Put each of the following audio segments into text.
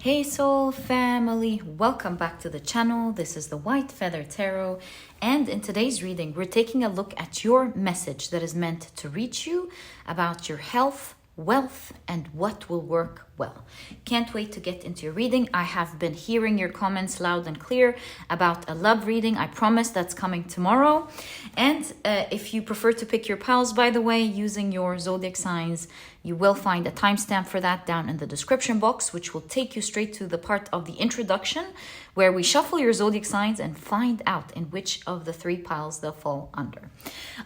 Hey Soul family, welcome back to the channel. This is the White Feather Tarot, and in today's reading we're taking a look at your message that is meant to reach you about your health, wealth, and what will work well. Can't wait to get into your reading. I have been hearing your comments loud and clear about a love reading. I promise that's coming tomorrow. And if you prefer to pick your piles, by the way, using your zodiac signs, you will find a timestamp for that down in the description box, which will take you straight to the part of the introduction where we shuffle your zodiac signs and find out in which of the three piles they'll fall under.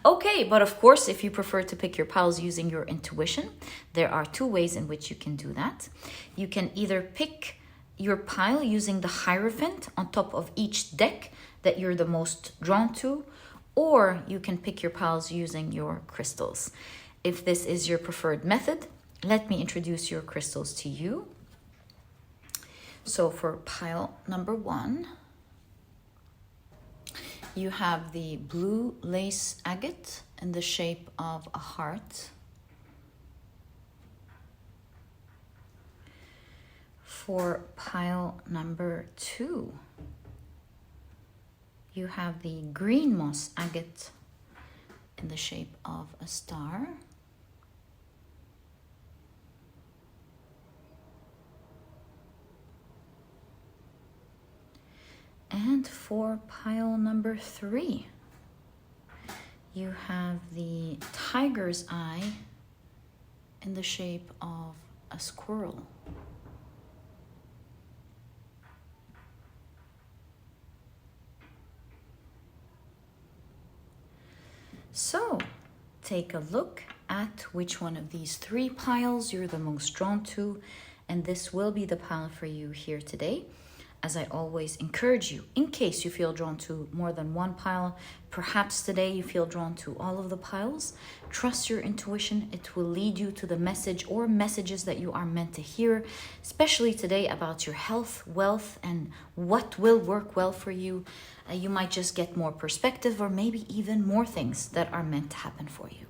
Okay, but of course, if you prefer to pick your piles using your intuition, there are two ways in which you can do that. You can either pick your pile using the Hierophant on top of each deck that you're the most drawn to, or you can pick your piles using your crystals. If this is your preferred method, let me introduce your crystals to you. So for pile number 1, you have the blue lace agate in the shape of a heart. For pile number 2, you have the green moss agate in the shape of a star. And for pile number 3, you have the tiger's eye in the shape of a squirrel. So, take a look at which one of these three piles you're the most drawn to, and this will be the pile for you here today. As I always encourage you, in case you feel drawn to more than one pile, perhaps today you feel drawn to all of the piles, trust your intuition. It will lead you to the message or messages that you are meant to hear, especially today about your health, wealth, and what will work well for you. You might just get more perspective or maybe even more things that are meant to happen for you.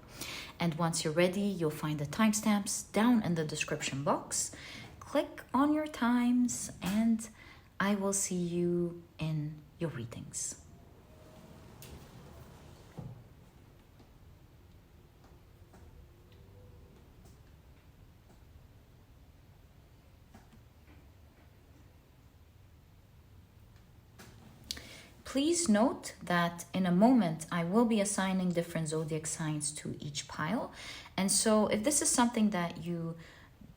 And once you're ready, you'll find the timestamps down in the description box. Click on your times and I will see you in your readings. Please note that in a moment I will be assigning different zodiac signs to each pile. And so if this is something that you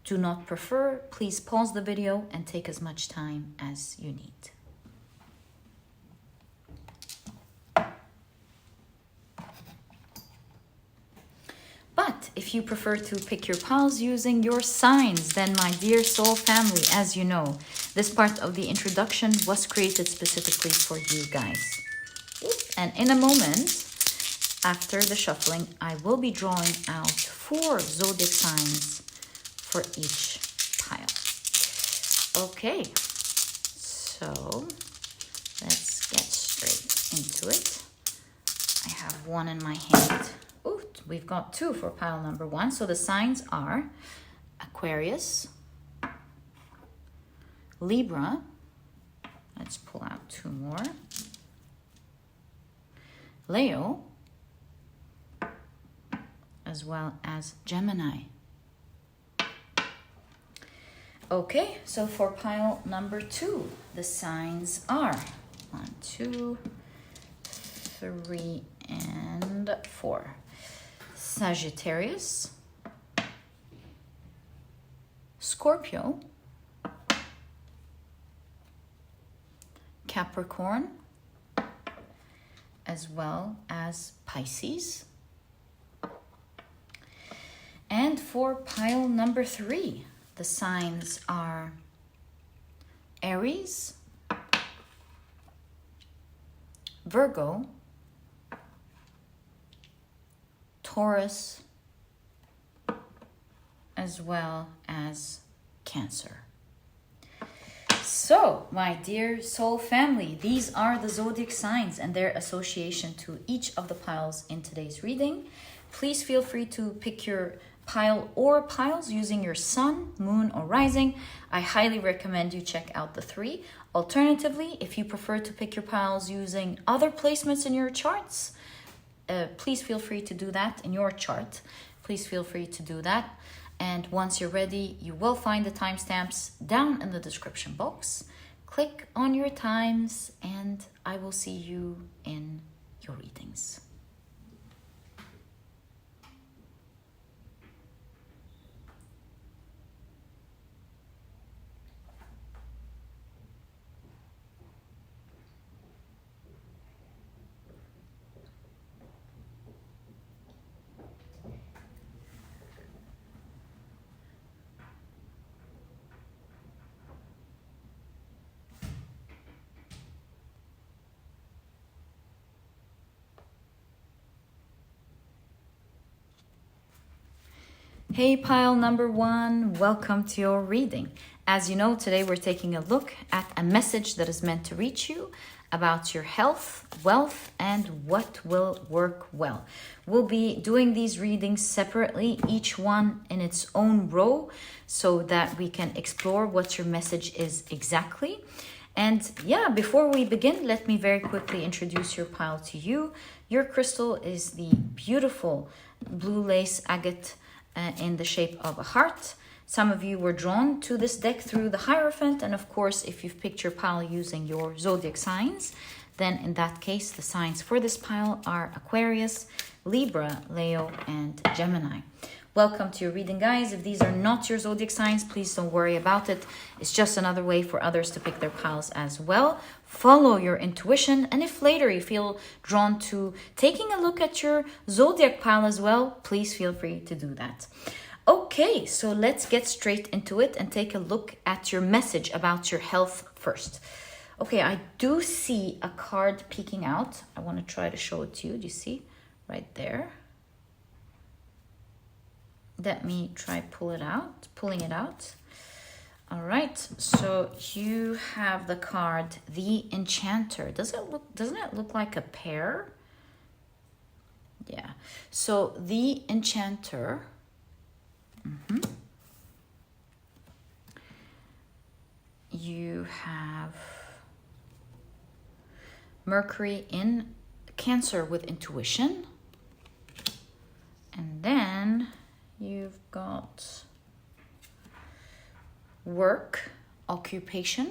do not prefer, please pause the video and take as much time as you need. But if you prefer to pick your piles using your signs, then my dear soul family, as you know, this part of the introduction was created specifically for you guys. And in a moment, after the shuffling, I will be drawing out 4 zodiac signs for each pile. Okay, so let's get straight into it. I have one in my hand. Ooh, we've got 2 for pile number 1. So the signs are Aquarius, Libra. Let's pull out 2 more. Leo, as well as Gemini. Okay, so for pile number 2, the signs are 1, 2, 3, and 4. Sagittarius, Scorpio, Capricorn, as well as Pisces. And for pile number 3, the signs are Aries, Virgo, Taurus, as well as Cancer. So, my dear soul family, these are the zodiac signs and their association to each of the piles in today's reading. Please feel free to pick your pile or piles using your sun, moon, or rising, I highly recommend you check out the 3. Alternatively, if you prefer to pick your piles using other placements in your charts, please feel free to do that in your chart. Please feel free to do that. And once you're ready, you will find the timestamps down in the description box. Click on your times and I will see you in your readings. Hey pile number 1, welcome to your reading. As you know, today we're taking a look at a message that is meant to reach you about your health, wealth, and what will work well. We'll be doing these readings separately, each one in its own row, so that we can explore what your message is exactly. And yeah, before we begin, let me very quickly introduce your pile to you. Your crystal is the beautiful blue lace agate in the shape of a heart. Some of you were drawn to this deck through the Hierophant, and of course, if you've picked your pile using your zodiac signs, then in that case, the signs for this pile are Aquarius, Libra, Leo, and Gemini. Welcome to your reading, guys. If these are not your zodiac signs, please don't worry about it. It's just another way for others to pick their piles as well. Follow your intuition, and if later you feel drawn to taking a look at your zodiac pile as well, please feel free to do that. Okay, so let's get straight into it and take a look at your message about your health first. Okay, I do see a card peeking out. I want to try to show it to you. Do you see? Right there. Let me try pulling it out. All right, so you have the card, the Enchanter. Doesn't it look like a pear? Yeah, so the Enchanter. You have Mercury in Cancer with intuition. And then you've got work, occupation.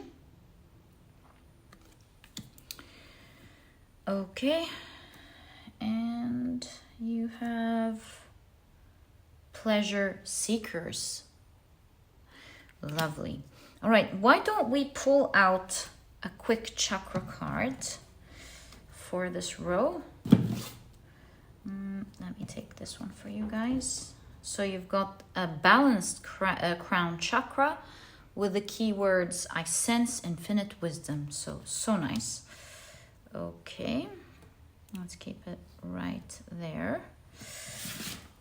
Okay. And you have pleasure seekers. Lovely. All right, why don't we pull out a quick chakra card for this row? Let me take this one for you guys. So you've got a balanced crown chakra with the keywords I sense infinite wisdom. So nice. Okay, let's keep it right there.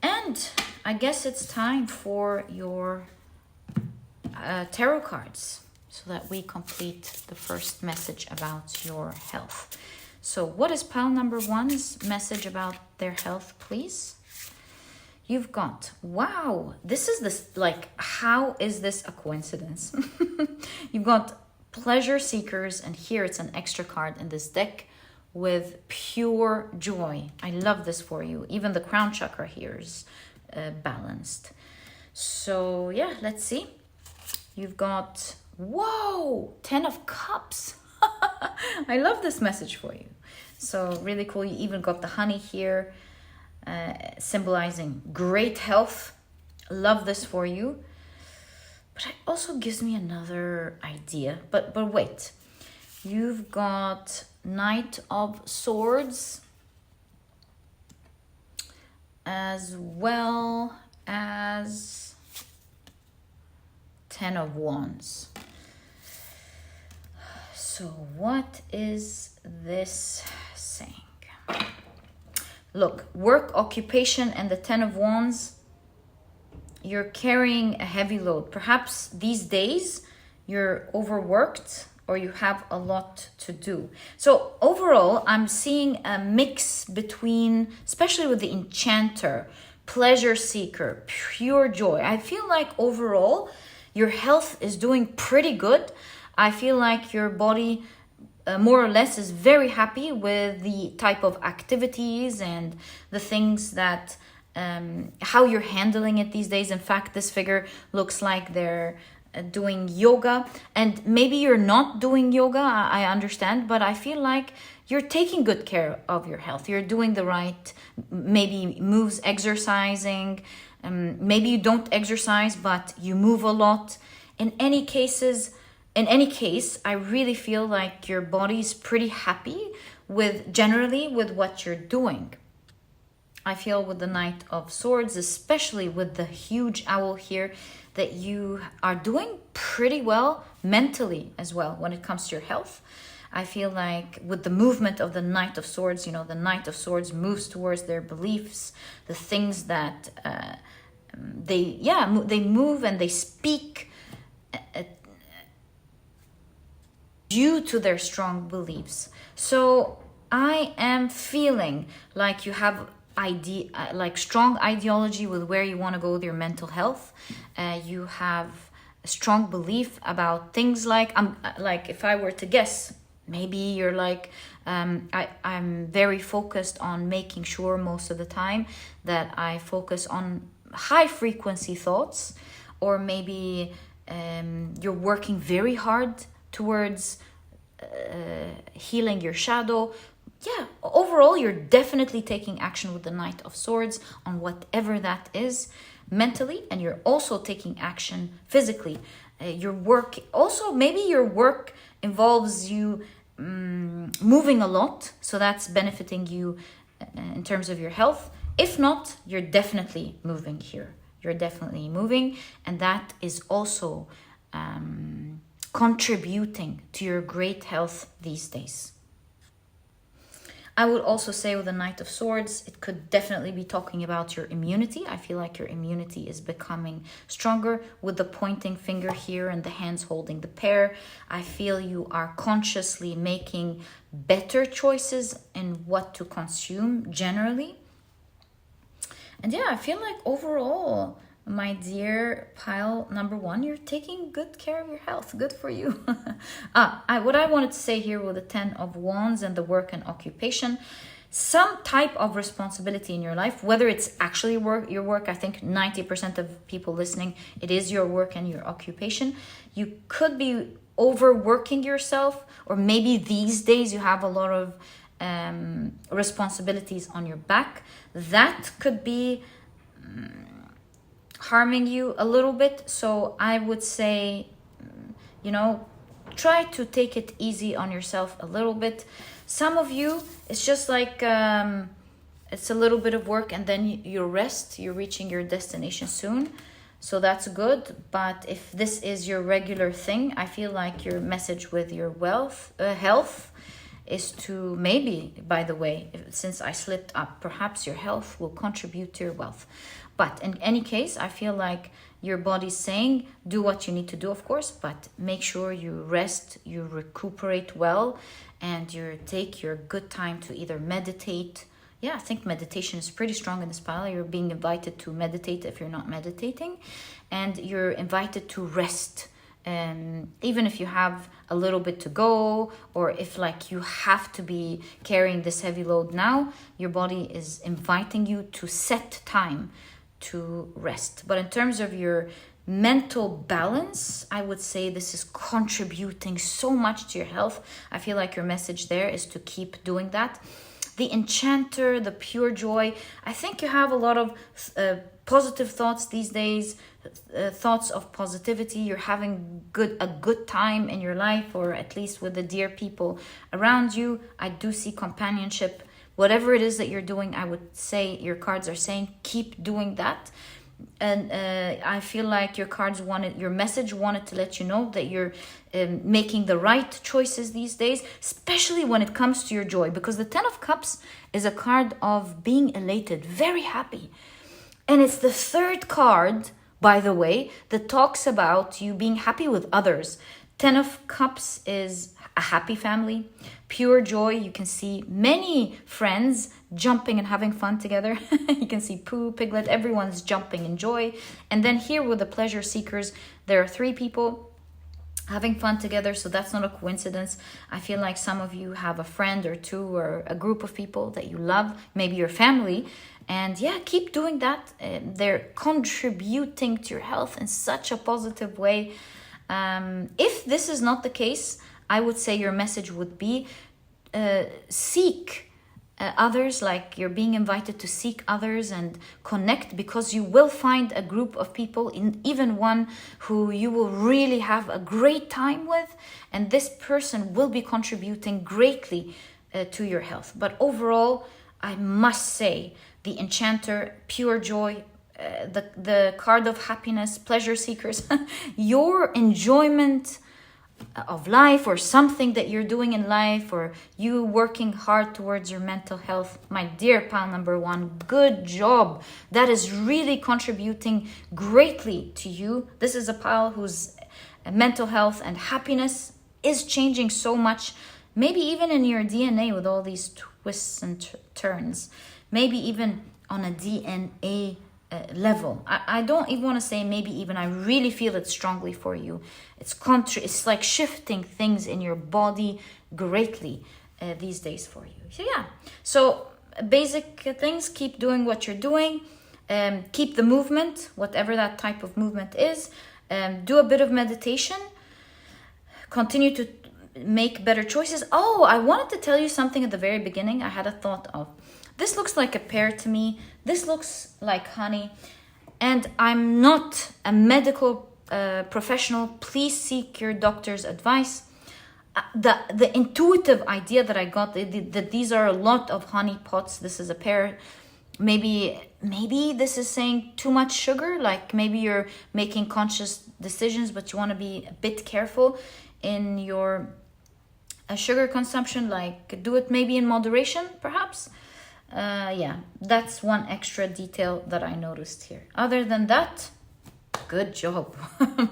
And I guess it's time for your tarot cards so that we complete the first message about your health. So what is pile number 1's message about their health, please? You've got, wow, how is this a coincidence? You've got pleasure seekers, and here it's an extra card in this deck with pure joy. I love this for you. Even the crown chakra here is balanced. So yeah, let's see. You've got, whoa, 10 of Cups. I love this message for you. So really cool. You even got the honey here, symbolizing great health. Love this for you. But it also gives me another idea. But wait. You've got Knight of Swords as well as 10 of Wands. So what is this saying? Look, work, occupation, and the 10 of Wands, you're carrying a heavy load. Perhaps these days you're overworked or you have a lot to do. So overall, I'm seeing a mix between, especially with the Enchanter, pleasure seeker, pure joy. I feel like overall your health is doing pretty good. I feel like your body more or less is very happy with the type of activities and the things that how you're handling it these days. In fact, this figure looks like they're doing yoga, and maybe you're not doing yoga, I understand, but I feel like you're taking good care of your health. You're doing the right maybe moves, exercising. Maybe you don't exercise, but you move a lot. In any case, I really feel like your body's pretty happy with generally with what you're doing. I feel with the Knight of Swords, especially with the huge owl here, that you are doing pretty well mentally as well when it comes to your health. I feel like with the movement of the Knight of Swords, the Knight of Swords moves towards their beliefs, the things that they move and they speak due to their strong beliefs. So I am feeling like you have strong ideology with where you want to go with your mental health. You have a strong belief about things like if I were to guess, maybe you're like I'm very focused on making sure most of the time that I focus on high frequency thoughts, or maybe you're working very hard towards healing your shadow. Overall, you're definitely taking action with the Knight of Swords on whatever that is mentally, and you're also taking action physically. Your work, also maybe your work involves you moving a lot, so that's benefiting you in terms of your health. If not, you're definitely moving here. You're definitely moving, and that is also contributing to your great health these days. I would also say with the Knight of Swords, it could definitely be talking about your immunity. I feel like your immunity is becoming stronger with the pointing finger here and the hands holding the pear. I feel you are consciously making better choices in what to consume generally. And I feel like overall, my dear pile number 1, you're taking good care of your health. Good for you. What I wanted to say here with the 10 of Wands and the work and occupation, some type of responsibility in your life, whether it's actually your work. I think 90% of people listening, it is your work and your occupation. You could be overworking yourself, or maybe these days you have a lot of responsibilities on your back. That could be harming you a little bit. So I would say, try to take it easy on yourself a little bit. Some of you, it's just like it's a little bit of work and then you rest. You're reaching your destination soon, so that's good. But if this is your regular thing, I feel like your message with your health is to maybe, by the way, since I slipped up, perhaps your health will contribute to your wealth. But in any case, I feel like your body's saying, do what you need to do, of course, but make sure you rest, you recuperate well, and you take your good time to either meditate. I think meditation is pretty strong in this pile. You're being invited to meditate if you're not meditating, and you're invited to rest. Even if you have a little bit to go, or if you have to be carrying this heavy load now, your body is inviting you to set time to rest. But in terms of your mental balance, I would say this is contributing so much to your health. I feel like your message there is to keep doing that. The enchanter, the pure joy, I think you have a lot of positive thoughts these days, thoughts of positivity. You're having a good time in your life, or at least with the dear people around you. I do see companionship. Whatever it is that you're doing, I would say your cards are saying keep doing that. And I feel like your message wanted to let you know that you're making the right choices these days, especially when it comes to your joy, because the 10 of Cups is a card of being elated, very happy. And it's the third card, by the way, that talks about you being happy with others. Ten of Cups is a happy family, pure joy. You can see many friends jumping and having fun together. You can see Pooh, Piglet, everyone's jumping in joy. And then here with the pleasure seekers, there are 3 people having fun together, so that's not a coincidence. I feel like some of you have a friend or 2 or a group of people that you love, maybe your family, and yeah, keep doing that. They're contributing to your health in such a positive way. If this is not the case, I would say your message would be seek others, like you're being invited to seek others and connect, because you will find a group of people, even one who you will really have a great time with, and this person will be contributing greatly to your health. But overall, I must say, the Enchanter, pure joy, the card of happiness, pleasure seekers, your enjoyment of life, or something that you're doing in life, or you working hard towards your mental health, my dear pile number 1, good job. That is really contributing greatly to you. This is a pile whose mental health and happiness is changing so much, maybe even in your DNA with all these twists and turns, maybe even on a DNA level. I don't even want to say maybe even, I really feel it strongly for you. It's like shifting things in your body greatly these days for you. So yeah, so basic things, keep doing what you're doing, keep the movement, whatever that type of movement is, do a bit of meditation, continue to make better choices. Oh, I wanted to tell you something at the very beginning. I had a thought of, this looks like a pear to me. This looks like honey. And I'm not a medical professional. Please seek your doctor's advice. The intuitive idea that I got, that these are a lot of honey pots. This is a pear. Maybe this is saying too much sugar. Like maybe you're making conscious decisions, but you want to be a bit careful in your sugar consumption. Like do it maybe in moderation, perhaps. Yeah, that's one extra detail that I noticed here. Other than that, good job,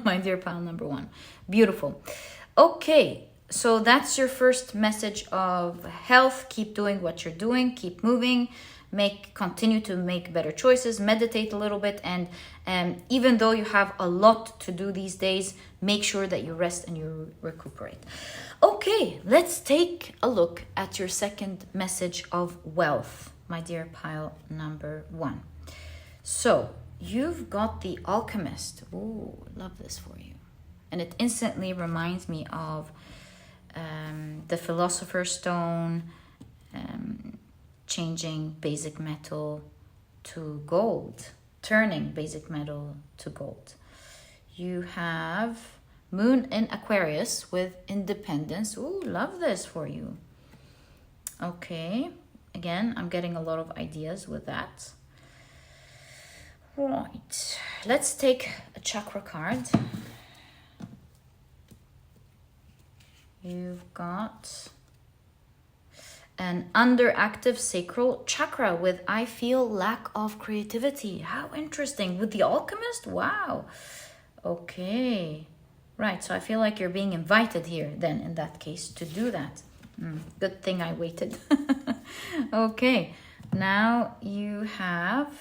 my dear pile number 1. Beautiful. Okay, so that's your first message of health. Keep doing what you're doing, keep moving, continue to make better choices, meditate a little bit, and even though you have a lot to do these days, make sure that you rest and you recuperate. Okay, let's take a look at your second message of wealth, my dear pile number 1. So you've got the Alchemist. Ooh, love this for you. And it instantly reminds me of the Philosopher's Stone, changing basic metal to gold, turning basic metal to gold. You have Moon in Aquarius with independence. Ooh, love this for you. Okay, again, I'm getting a lot of ideas with that. Right, let's take a chakra card. You've got an underactive sacral chakra with I feel lack of creativity. How interesting. With the Alchemist? Wow. Okay. Right, so I feel like you're being invited here then in that case to do that. Good thing I waited. Okay, now you have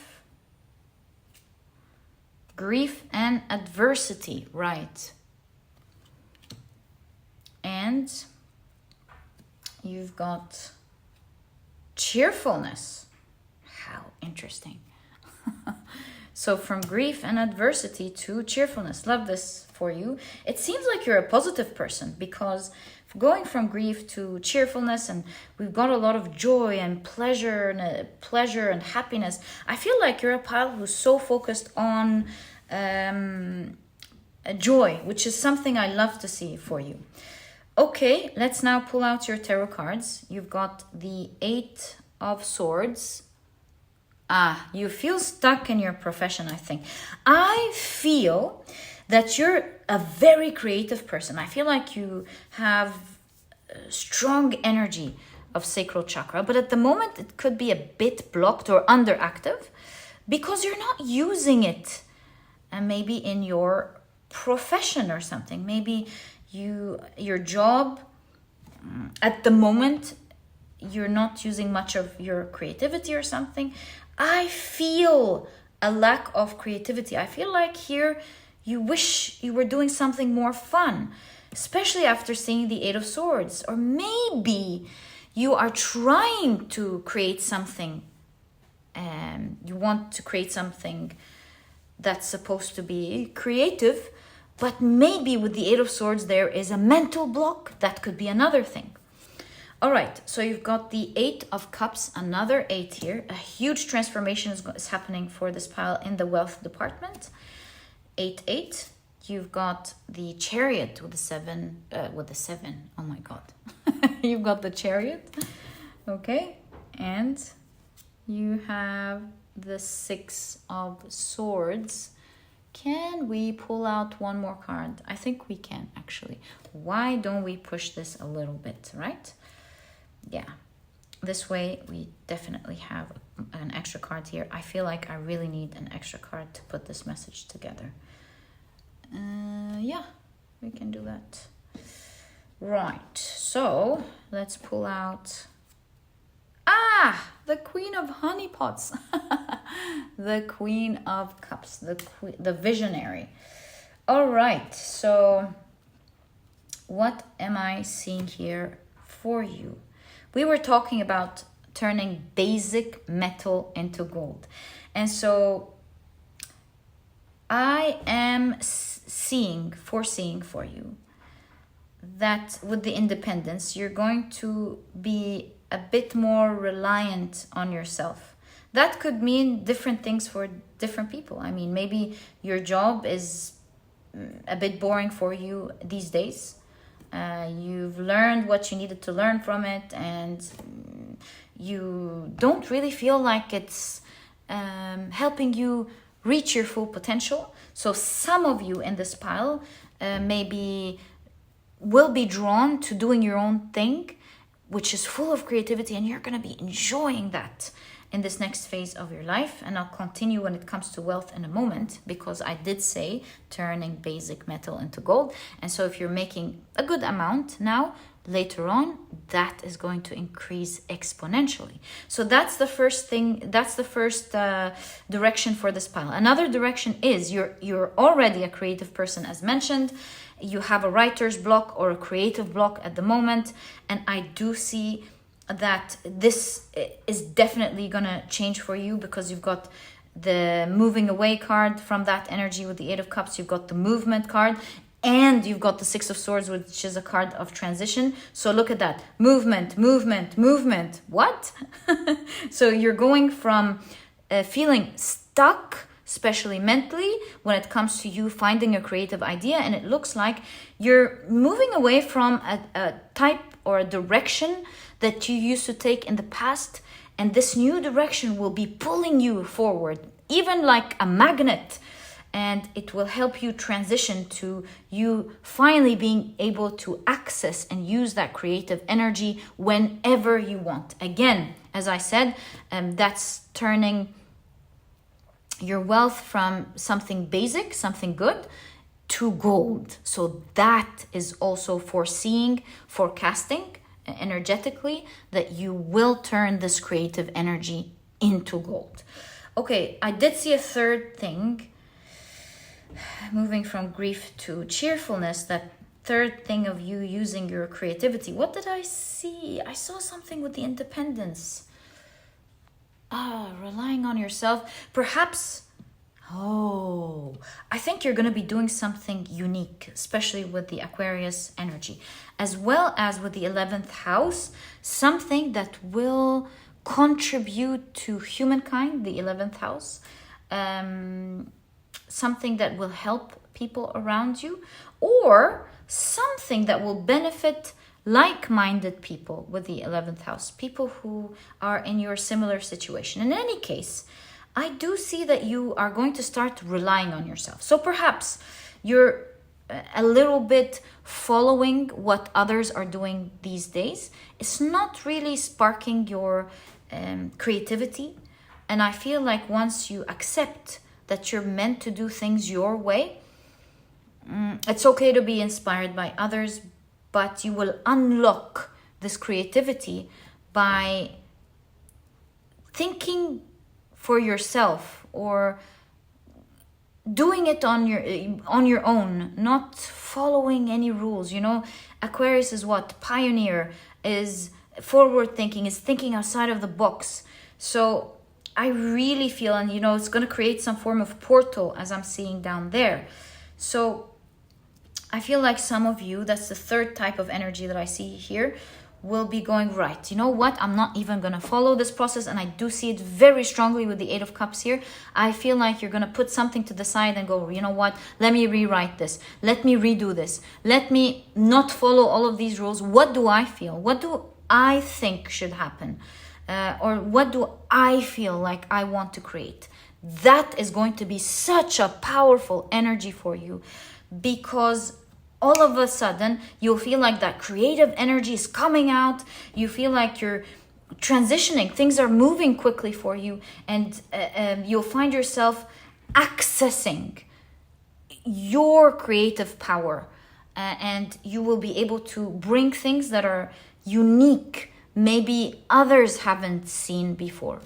grief and adversity, right? And you've got cheerfulness. How interesting. So from grief and adversity to cheerfulness. Love this for you. It seems like you're a positive person, because going from grief to cheerfulness, and we've got a lot of joy and pleasure and happiness. I feel like you're a pile who's so focused on joy, which is something I love to see for you. Okay, let's now pull out your tarot cards. You've got the 8 of Swords. You feel stuck in your profession, I think. I feel that you're a very creative person. I feel like you have strong energy of sacral chakra, but at the moment it could be a bit blocked or underactive because you're not using it. And maybe in your profession or something. Maybe your job at the moment, you're not using much of your creativity or something. I feel a lack of creativity. I feel like here you wish you were doing something more fun, especially after seeing the Eight of Swords. Or maybe you are trying to create something. You want to create something that's supposed to be creative, but maybe with the Eight of Swords there is a mental block. That could be another thing. All right, so you've got the Eight of Cups, another 8 here. A huge transformation is happening for this pile in the wealth department. 8. You've got the Chariot with the 7. Oh my God. You've got the Chariot. Okay, and you have the 6 of Swords. Can we pull out one more card? I think we can, actually. Why don't we push this a little bit, right? Yeah, this way we definitely have an extra card here. I feel like I really need an extra card to put this message together. Yeah, we can do that. Right, so let's pull out... the Queen of Honeypots. The Queen of Cups, the visionary. All right, so what am I seeing here for you? We were talking about turning basic metal into gold. And so I am foreseeing for you that with the independence, you're going to be a bit more reliant on yourself. That could mean different things for different people. I mean, maybe your job is a bit boring for you these days. You've learned what you needed to learn from it, and you don't really feel like it's helping you reach your full potential. So some of you in this pile maybe will be drawn to doing your own thing, which is full of creativity, and you're going to be enjoying that in this next phase of your life. And I'll continue when it comes to wealth in a moment, because I did say turning basic metal into gold. And so if you're making a good amount now, later on, that is going to increase exponentially. So that's the first thing. That's the first direction for this pile. Another direction is you're already a creative person, as mentioned. You have a writer's block or a creative block at the moment. And I do see that this is definitely gonna change for you, because you've got the moving away card from that energy with the Eight of Cups. You've got the movement card, and you've got the Six of Swords, which is a card of transition. So look at that. Movement. What? So you're going from feeling stuck, especially mentally, when it comes to you finding a creative idea. And it looks like you're moving away from a type or a direction that you used to take in the past. And this new direction will be pulling you forward, even like a magnet. And it will help you transition to you finally being able to access and use that creative energy whenever you want. Again, as I said, that's turning your wealth from something basic, something good, to gold. So that is also forecasting energetically that you will turn this creative energy into gold. Okay, I did see a third thing. Moving from grief to cheerfulness, that third thing of you using your creativity. What did I see? I saw something with the independence. Relying on yourself. Perhaps, I think you're going to be doing something unique, especially with the Aquarius energy, as well as with the 11th house, something that will contribute to humankind, the 11th house. Something that will help people around you, or something that will benefit like-minded people with the 11th house, people who are in your similar situation. In any case, I do see that you are going to start relying on yourself. So perhaps you're a little bit following what others are doing these days. It's not really sparking your creativity. And I feel like once you accept that you're meant to do things your way, It's okay to be inspired by others, but you will unlock this creativity by thinking for yourself or doing it on your own, not following any rules. You know, Aquarius is what? Pioneer, is forward thinking, is thinking outside of the box. So I really feel, and you know, it's going to create some form of portal as I'm seeing down there. So I feel like some of you, that's the third type of energy that I see here, will be going, right, you know what, I'm not even going to follow this process. And I do see it very strongly with the Eight of Cups here. I feel like you're going to put something to the side and go, you know what, let me rewrite this, let me redo this, let me not follow all of these rules. What do I feel? What do I think should happen? Or what do I feel like I want to create? That is going to be such a powerful energy for you, because all of a sudden you'll feel like that creative energy is coming out. You feel like you're transitioning, things are moving quickly for you, and you'll find yourself accessing your creative power, and you will be able to bring things that are unique, maybe others haven't seen before.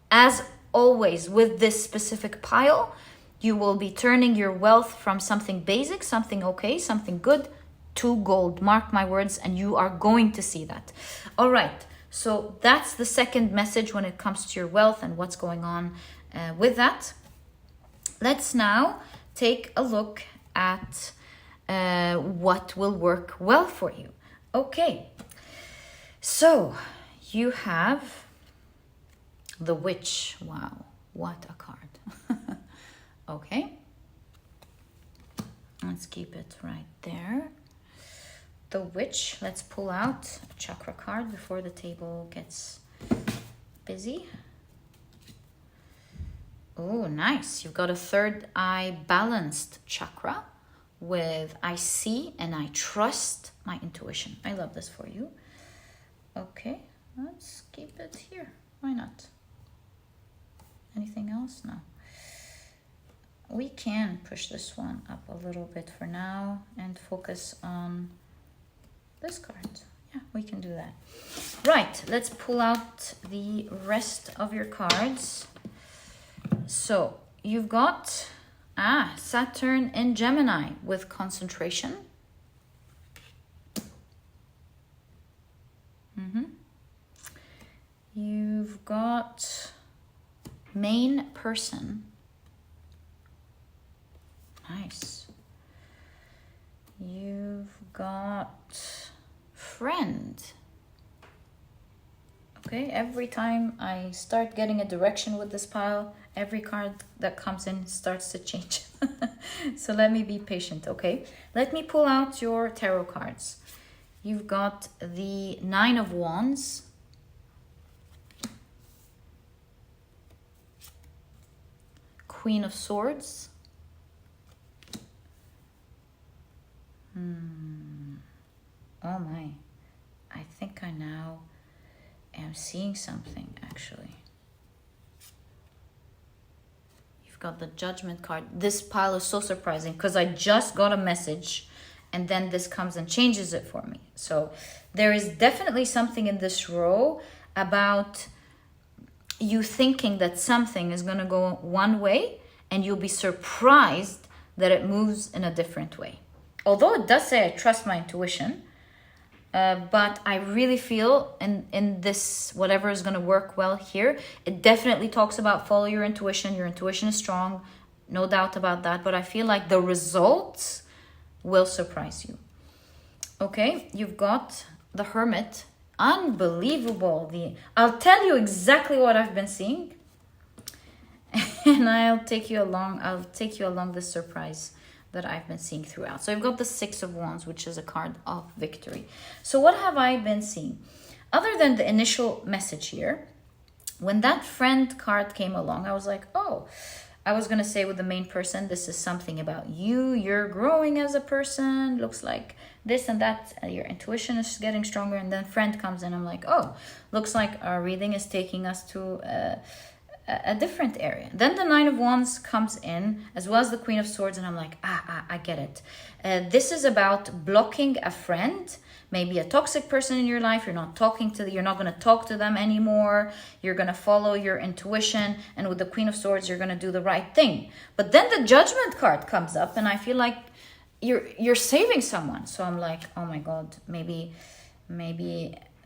As always with this specific pile, you will be turning your wealth from something basic, something okay, something good, to gold. Mark my words, and you are going to see that. All right, so that's the second message when it comes to your wealth and what's going on with that. Let's now take a look at what will work well for you. Okay, so you have the Witch. Wow, what a card. Okay, let's keep it right there. The Witch. Let's pull out a chakra card before the table gets busy. Oh, nice. You've got a third eye balanced chakra with I see and I trust my intuition. I love this for you. Okay, let's keep it here. Why not? Anything else? No. We can push this one up a little bit for now and focus on this card. Yeah, we can do that. Right, let's pull out the rest of your cards. So you've got Saturn in Gemini with concentration. You've got main person. Nice. You've got friend. Okay, every time I start getting a direction with this pile, every card that comes in starts to change. So let me be patient, okay? Let me pull out your tarot cards. You've got the Nine of Wands. Queen of Swords. Oh my, I think I now am seeing something actually. You've got the Judgment card. This pile is so surprising because I just got a message and then this comes and changes it for me. So there is definitely something in this row about you thinking that something is going to go one way and you'll be surprised that it moves in a different way. Although it does say I trust my intuition, but I really feel in this, whatever is going to work well here, it definitely talks about follow your intuition. Your intuition is strong, no doubt about that. But I feel like the results will surprise you. Okay, you've got the Hermit. Unbelievable. I'll tell you exactly what I've been seeing. And I'll take you along this surprise that I've been seeing throughout. So I've got the Six of Wands, which is a card of victory. So what have I been seeing? Other than the initial message here, when that friend card came along, I was like, oh, I was going to say with the main person, this is something about you. You're growing as a person. Looks like this and that. Your intuition is getting stronger. And then friend comes in. I'm like, oh, looks like our reading is taking us to a different area. Then the Nine of Wands comes in, as well as the Queen of Swords, and I'm like, I get it. This is about blocking a friend, maybe a toxic person in your life. You're not you're not going to talk to them anymore. You're going to follow your intuition, and with the Queen of Swords, you're going to do the right thing. But then the Judgment card comes up, and I feel like you're saving someone. So I'm like, oh my God, maybe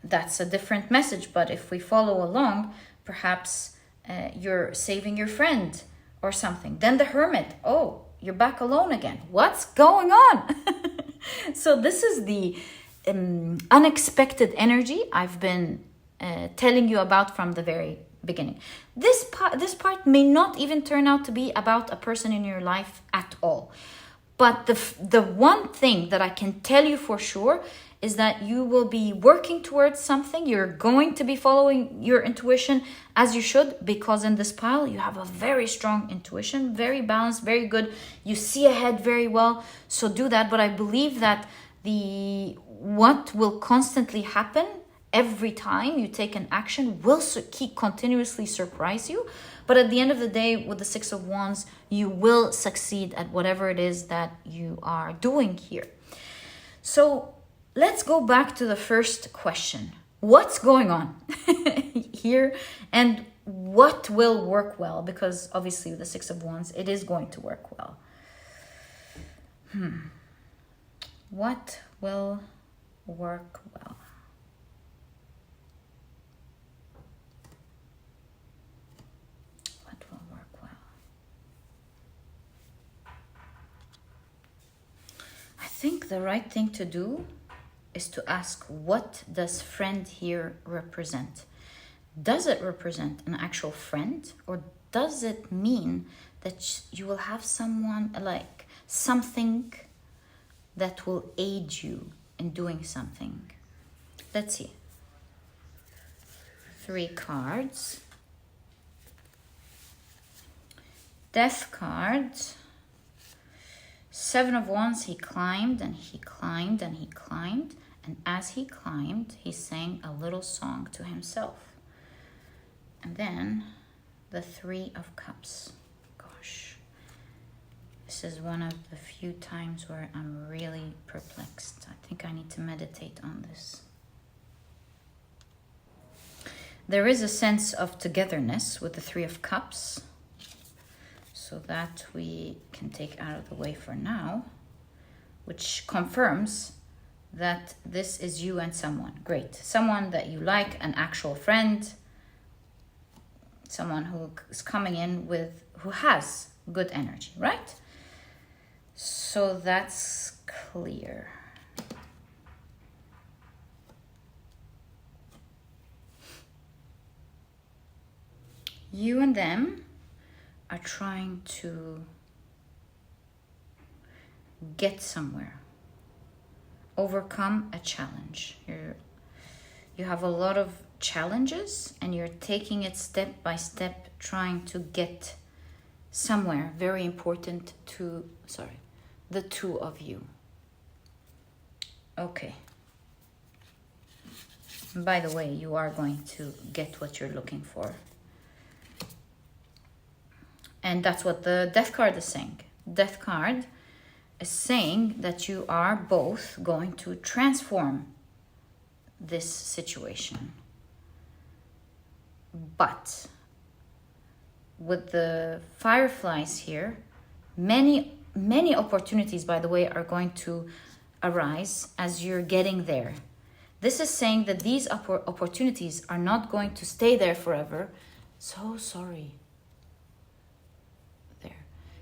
that's a different message. But if we follow along, perhaps you're saving your friend or something. Then the Hermit. Oh, you're back alone again. What's going on? So this is the unexpected energy I've been telling you about from the very beginning. This part may not even turn out to be about a person in your life at all. But the one thing that I can tell you for sure is that you will be working towards something. You're going to be following your intuition as you should, because in this pile, you have a very strong intuition, very balanced, very good. You see ahead very well. So do that. But I believe that what will constantly happen every time you take an action will keep continuously surprise you. But at the end of the day, with the Six of Wands, you will succeed at whatever it is that you are doing here. So let's go back to the first question. What's going on here, and what will work well? Because obviously with the Six of Wands, it is going to work well. What will work well? What will work well? I think the right thing to do is to ask, what does friend here represent? Does it represent an actual friend, or does it mean that you will have someone, like something that will aid you in doing something? Let's see. 3 cards. Death card. 7 of Wands. He climbed and he climbed and he climbed. And as he climbed, he sang a little song to himself. And then the 3 of Cups. Gosh. This is one of the few times where I'm really perplexed. I think I need to meditate on this. There is a sense of togetherness with the 3 of Cups. So that we can take out of the way for now, which confirms that this is you and someone. Great. Someone that you like, an actual friend, someone who is coming in with, who has good energy, right? So that's clear. You and them are trying to get somewhere, overcome a challenge. You have a lot of challenges and you're taking it step by step, trying to get somewhere very important to, the 2 of you. Okay. By the way, you are going to get what you're looking for. And that's what the Death card is saying. Death card is saying that you are both going to transform this situation. But with the fireflies here, many opportunities, by the way, are going to arise as you're getting there. This is saying that these opportunities are not going to stay there forever. So sorry.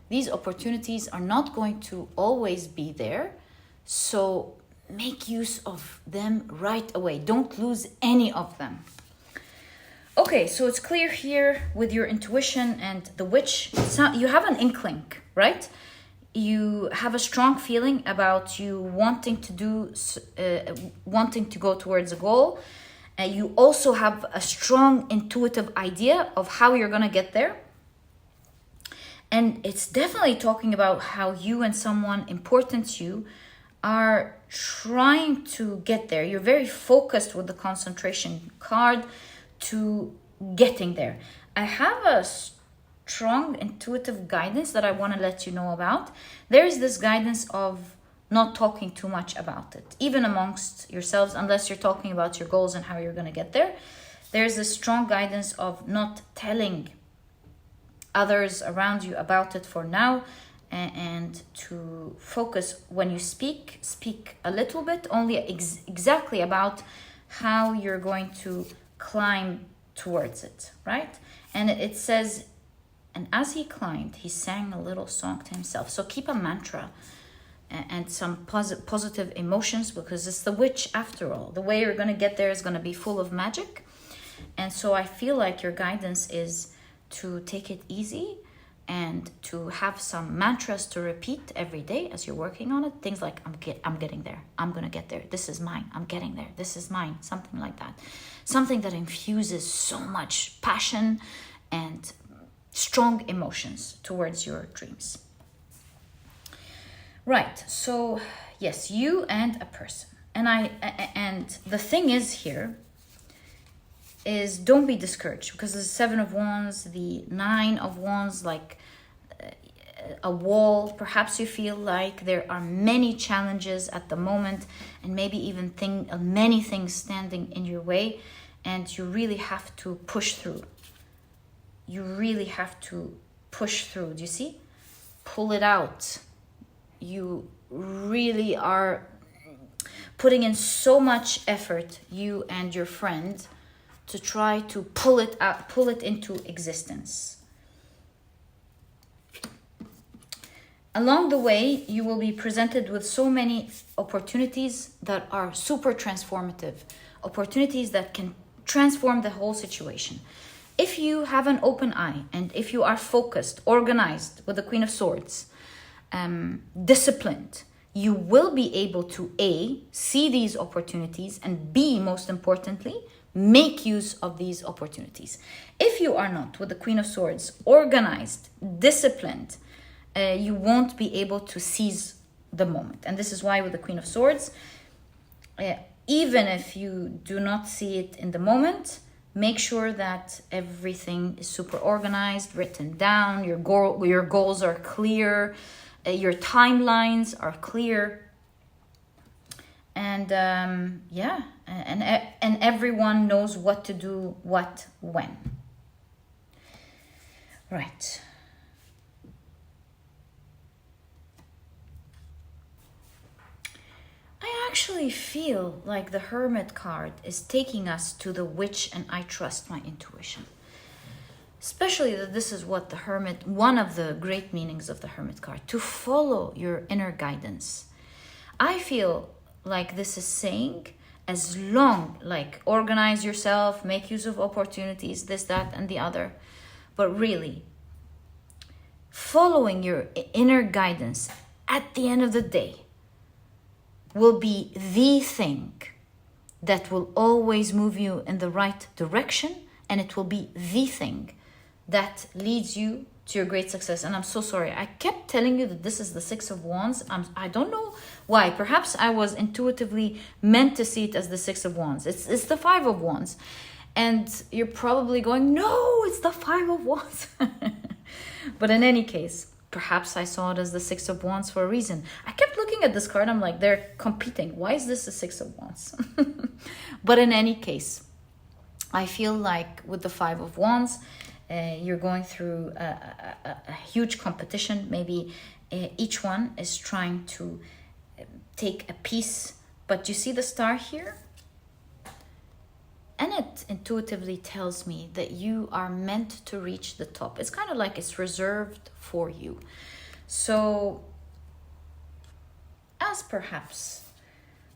These opportunities are not going to always be there. So make use of them right away. Don't lose any of them. Okay, so it's clear here with your intuition and the witch. You have an inkling, right? You have a strong feeling about you wanting to go towards a goal. You also have a strong intuitive idea of how you're going to get there. And it's definitely talking about how you and someone important to you are trying to get there. You're very focused with the concentration card to getting there. I have a strong intuitive guidance that I want to let you know about. There is this guidance of not talking too much about it, even amongst yourselves, unless you're talking about your goals and how you're going to get there. There's a strong guidance of not telling others around you about it for now, and to focus when you speak a little bit only exactly about how you're going to climb towards it, right? And it says, and as he climbed, he sang a little song to himself. So keep a mantra and some positive emotions, because it's the witch after all. The way you're going to get there is going to be full of magic. And so I feel like your guidance is to take it easy and to have some mantras to repeat every day as you're working on it. Things like, I'm getting there. I'm going to get there. This is mine. I'm getting there. This is mine. Something like that. Something that infuses so much passion and strong emotions towards your dreams. Right. So, yes, you and a person. And the thing is here is don't be discouraged, because the 7 of Wands, the 9 of Wands, like a wall. Perhaps you feel like there are many challenges at the moment, and maybe even many things standing in your way, and you really have to push through. You really have to push through. Do you see? Pull it out. You really are putting in so much effort, you and your friend, to try to pull it out, pull it into existence. Along the way, you will be presented with so many opportunities that are super transformative, opportunities that can transform the whole situation. If you have an open eye, and if you are focused, organized with the Queen of Swords, disciplined, you will be able to A, see these opportunities, and B, most importantly, make use of these opportunities. If you are not, with the Queen of Swords, organized, disciplined, you won't be able to seize the moment. And this is why with the Queen of Swords, even if you do not see it in the moment, make sure that everything is super organized, written down, your goals are clear, your timelines are clear, and and everyone knows what to do, what, when. Right. I actually feel like the Hermit card is taking us to the Witch, and I trust my intuition. Especially that this is what the Hermit, one of the great meanings of the Hermit card, to follow your inner guidance. I feel like this is saying, as long, like, organize yourself, make use of opportunities, this, that, and the other. But really, following your inner guidance at the end of the day will be the thing that will always move you in the right direction, and it will be the thing that leads you to your great success. And I'm so sorry, I kept telling you that this is the 6 of Wands. I don't know why. Perhaps I was intuitively meant to see it as the 6 of Wands. It's the 5 of Wands. And you're probably going, no, it's the 5 of Wands. But in any case, perhaps I saw it as the 6 of Wands for a reason. I kept looking at this card. I'm like, they're competing. Why is this the 6 of Wands? But in any case, I feel like with the 5 of Wands, you're going through a huge competition. Maybe each one is trying to take a piece. But you see the star here? And it intuitively tells me that you are meant to reach the top. It's kind of like it's reserved for you. So, as perhaps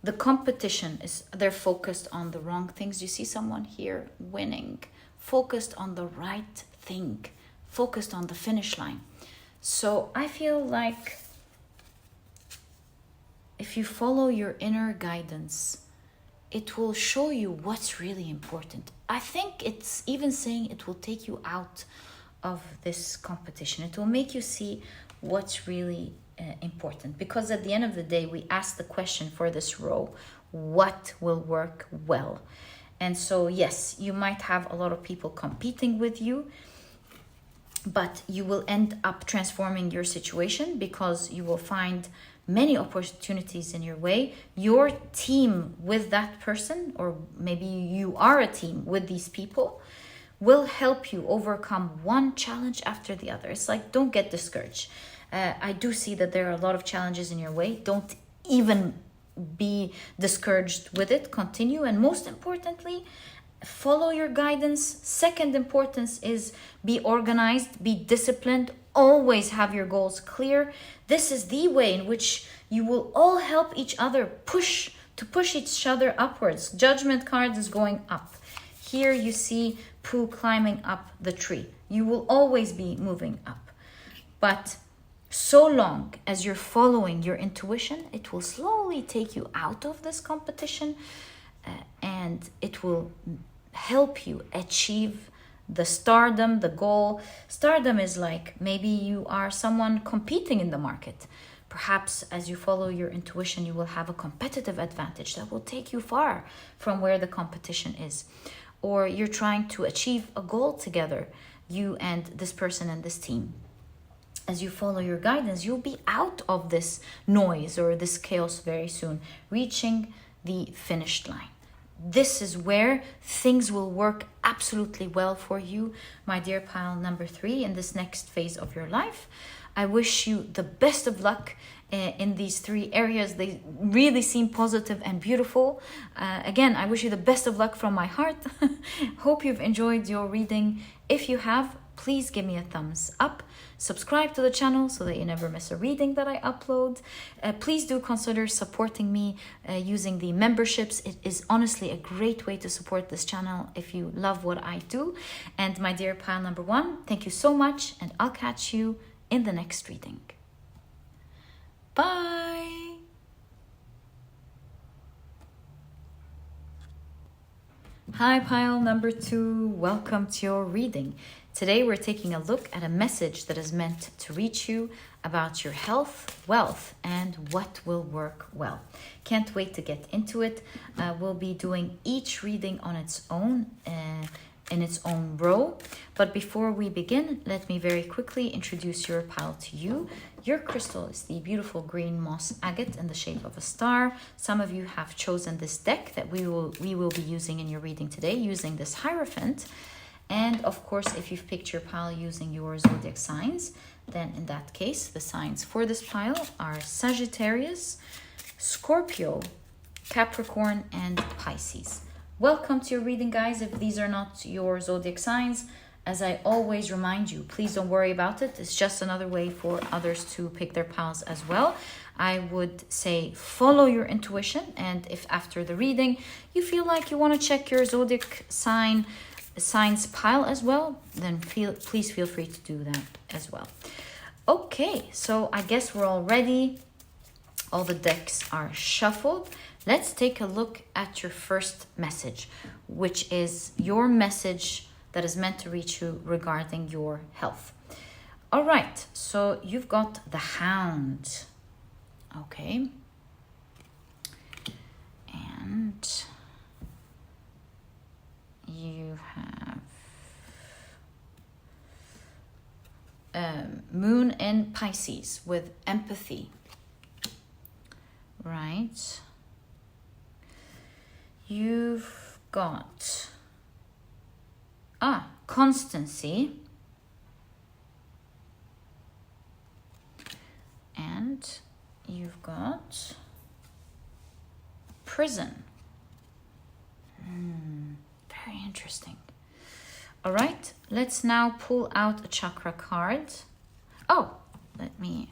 the competition is, they're focused on the wrong things. You see someone here winning, focused on the right thing, focused on the finish line. So I feel like if you follow your inner guidance, it will show you what's really important. I think it's even saying it will take you out of this competition. It will make you see what's really important. Because at the end of the day, we ask the question for this row, what will work well? And so, yes, you might have a lot of people competing with you, but you will end up transforming your situation because you will find many opportunities in your way. Your team with that person, or maybe you are a team with these people, will help you overcome one challenge after the other. It's like, don't get discouraged. I do see that there are a lot of challenges in your way. Don't even be discouraged with it. Continue. And most importantly, follow your guidance. Second importance is be organized, be disciplined, always have your goals clear. This is the way in which you will all help each other push each other upwards. Judgment card is going up. Here you see Pooh climbing up the tree. You will always be moving up. But so long as you're following your intuition, it will slowly take you out of this competition, and it will help you achieve the stardom, the goal. Stardom is like, maybe you are someone competing in the market. Perhaps as you follow your intuition, you will have a competitive advantage that will take you far from where the competition is. Or you're trying to achieve a goal together, you and this person and this team. As you follow your guidance, you'll be out of this noise or this chaos very soon, reaching the finish line. This is where things will work absolutely well for you, my dear pile number 3, in this next phase of your life. I wish you the best of luck in these 3 areas. They really seem positive and beautiful. Again, I wish you the best of luck from my heart. Hope you've enjoyed your reading. If you have, please give me a thumbs up. Subscribe to the channel so that you never miss a reading that I upload. Please do consider supporting me using the memberships. It is honestly a great way to support this channel if you love what I do. And my dear pile number 1, thank you so much, and I'll catch you in the next reading. Bye! Hi pile number 2, welcome to your reading. Today we're taking a look at a message that is meant to reach you about your health, wealth, and what will work well. Can't wait to get into it. We'll be doing each reading on its own, in its own row. But before we begin, let me very quickly introduce your pile to you. Your crystal is the beautiful green moss agate in the shape of a star. Some of you have chosen this deck that we will be using in your reading today, using this Hierophant. And of course, if you've picked your pile using your zodiac signs, then in that case, the signs for this pile are Sagittarius, Scorpio, Capricorn, and Pisces. Welcome to your reading, guys. If these are not your zodiac signs, as I always remind you, please don't worry about it. It's just another way for others to pick their piles as well. I would say follow your intuition, and if after the reading you feel like you want to check your zodiac signs pile as well, then please feel free to do that as well. Okay, so I guess we're all ready. All the decks are shuffled. Let's take a look at your first message, which is your message that is meant to reach you regarding your health. All right, so you've got the Hound. Okay. And you have Moon in Pisces with empathy. Right. You've got constancy, and you've got prison. Very interesting. All right, let's now pull out a chakra card. Oh, let me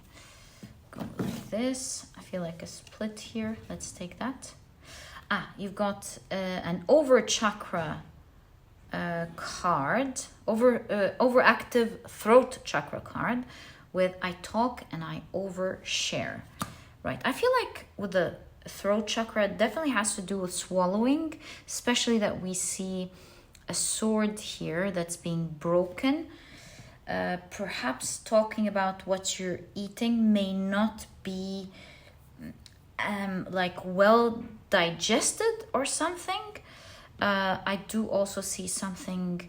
go like this. I feel like a split here. Let's take that. You've got an over chakra card, overactive throat chakra card with I talk and I overshare. Right, I feel like with the throat chakra, it definitely has to do with swallowing, especially that we see a sword here that's being broken. Perhaps talking about what you're eating may not be like well digested or something. I do also see something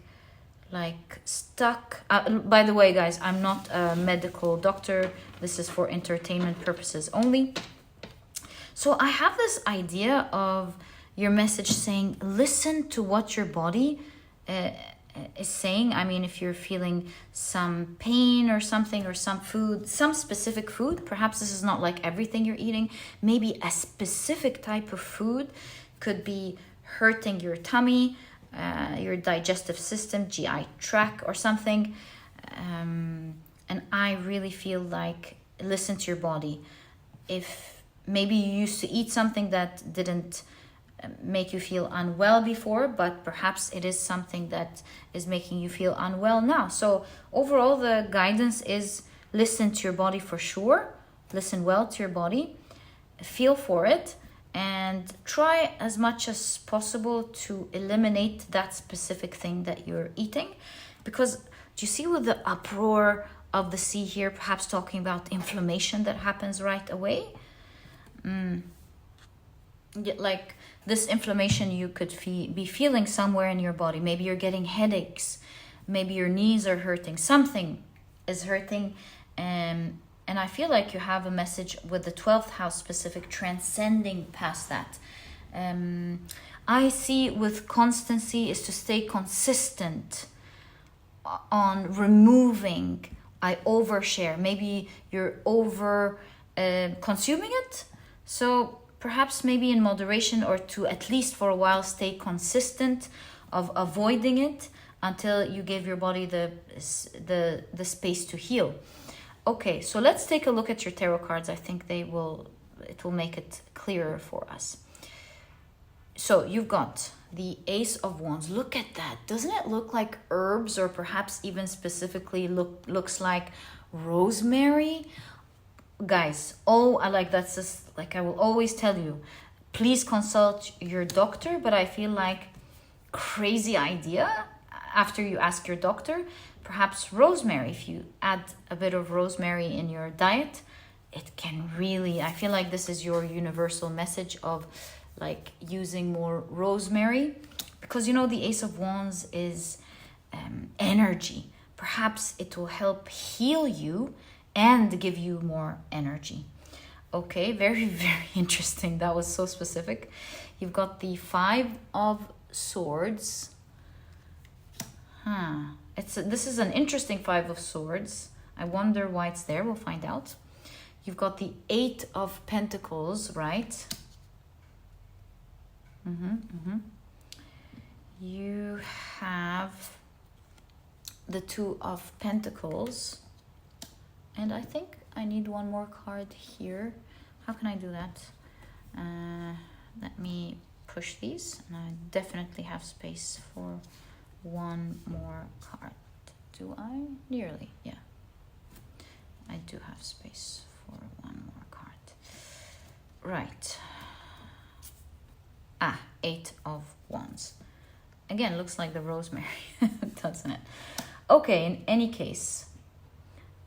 like stuck. By the way, guys, I'm not a medical doctor. This is for entertainment purposes only. So I have this idea of your message saying, listen to what your body is saying. I mean, if you're feeling some pain or something, or some food, some specific food, perhaps this is not like everything you're eating. Maybe a specific type of food could be hurting your tummy, your digestive system, GI tract or something. And I really feel like, listen to your body. If maybe you used to eat something that didn't make you feel unwell before, but perhaps it is something that is making you feel unwell now. So overall, the guidance is listen to your body for sure. Listen well to your body. Feel for it. And try as much as possible to eliminate that specific thing that you're eating. Because do you see with the uproar of the sea here, perhaps talking about inflammation that happens right away? Like this inflammation you could be feeling somewhere in your body. Maybe you're getting headaches. Maybe your knees are hurting. Something is hurting. And I feel like you have a message with the 12th house specific, transcending past that. I see with constancy is to stay consistent on removing. I overshare. Maybe you're over consuming it. So perhaps maybe in moderation, or to at least for a while stay consistent of avoiding it until you give your body the space to heal. Okay, so let's take a look at your tarot cards. I think it will make it clearer for us. So you've got the Ace of Wands. Look at that. Doesn't it look like herbs, or perhaps even specifically looks like rosemary? Guys, that's just like I will always tell you, please consult your doctor, but I feel like crazy idea after you ask your doctor. Perhaps rosemary, if you add a bit of rosemary in your diet, it can really, I feel like this is your universal message of like using more rosemary, because you know the Ace of Wands is energy. Perhaps it will help heal you and give you more energy. Okay, very, very interesting. That was so specific. You've got the Five of Swords. This is an interesting Five of Swords. I wonder why it's there. We'll find out. You've got the Eight of Pentacles, right? You have the Two of Pentacles. And I think I need one more card here. How can I do that? Let me push these. And I definitely have space for one more card. Do I? Nearly, yeah. I do have space for one more card. Right. Eight of Wands. Again, looks like the rosemary, doesn't it? Okay, in any case,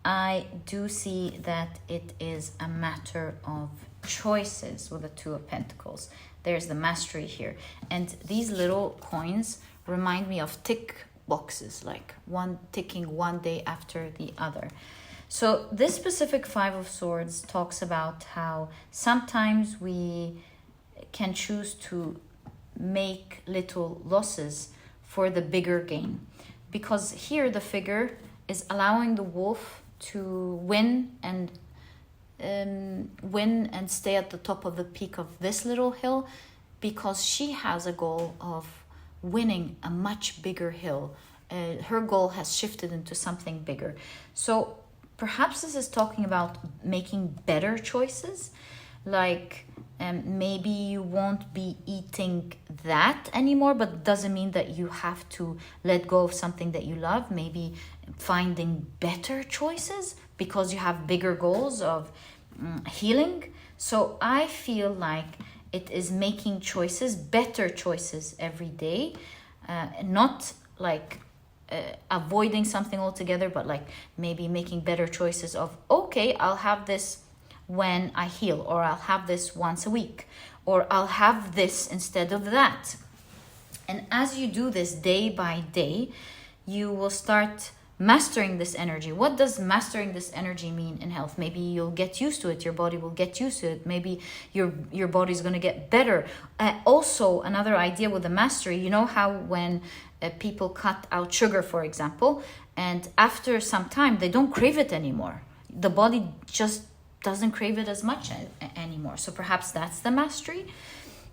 I do see that it is a matter of choices with the Two of Pentacles. There's the mastery here. And these little coins remind me of tick boxes, like one ticking one day after the other. So this specific Five of Swords talks about how sometimes we can choose to make little losses for the bigger gain. Because here the figure is allowing the wolf to win and stay at the top of the peak of this little hill, because she has a goal of winning a much bigger hill. Her goal has shifted into something bigger. So perhaps this is talking about making better choices, like maybe you won't be eating that anymore, but doesn't mean that you have to let go of something that you love. Maybe finding better choices because you have bigger goals of healing. So I feel like it is making choices, better choices every day, not like avoiding something altogether, but like maybe making better choices of, okay, I'll have this when I heal, or I'll have this once a week, or I'll have this instead of that. And as you do this day by day, you will start mastering this energy. What does mastering this energy mean in health? Maybe you'll get used to it. Your body will get used to it. Maybe your body's going to get better. Also, another idea with the mastery, you know how when people cut out sugar, for example, and after some time, they don't crave it anymore. The body just doesn't crave it as much anymore. So perhaps that's the mastery.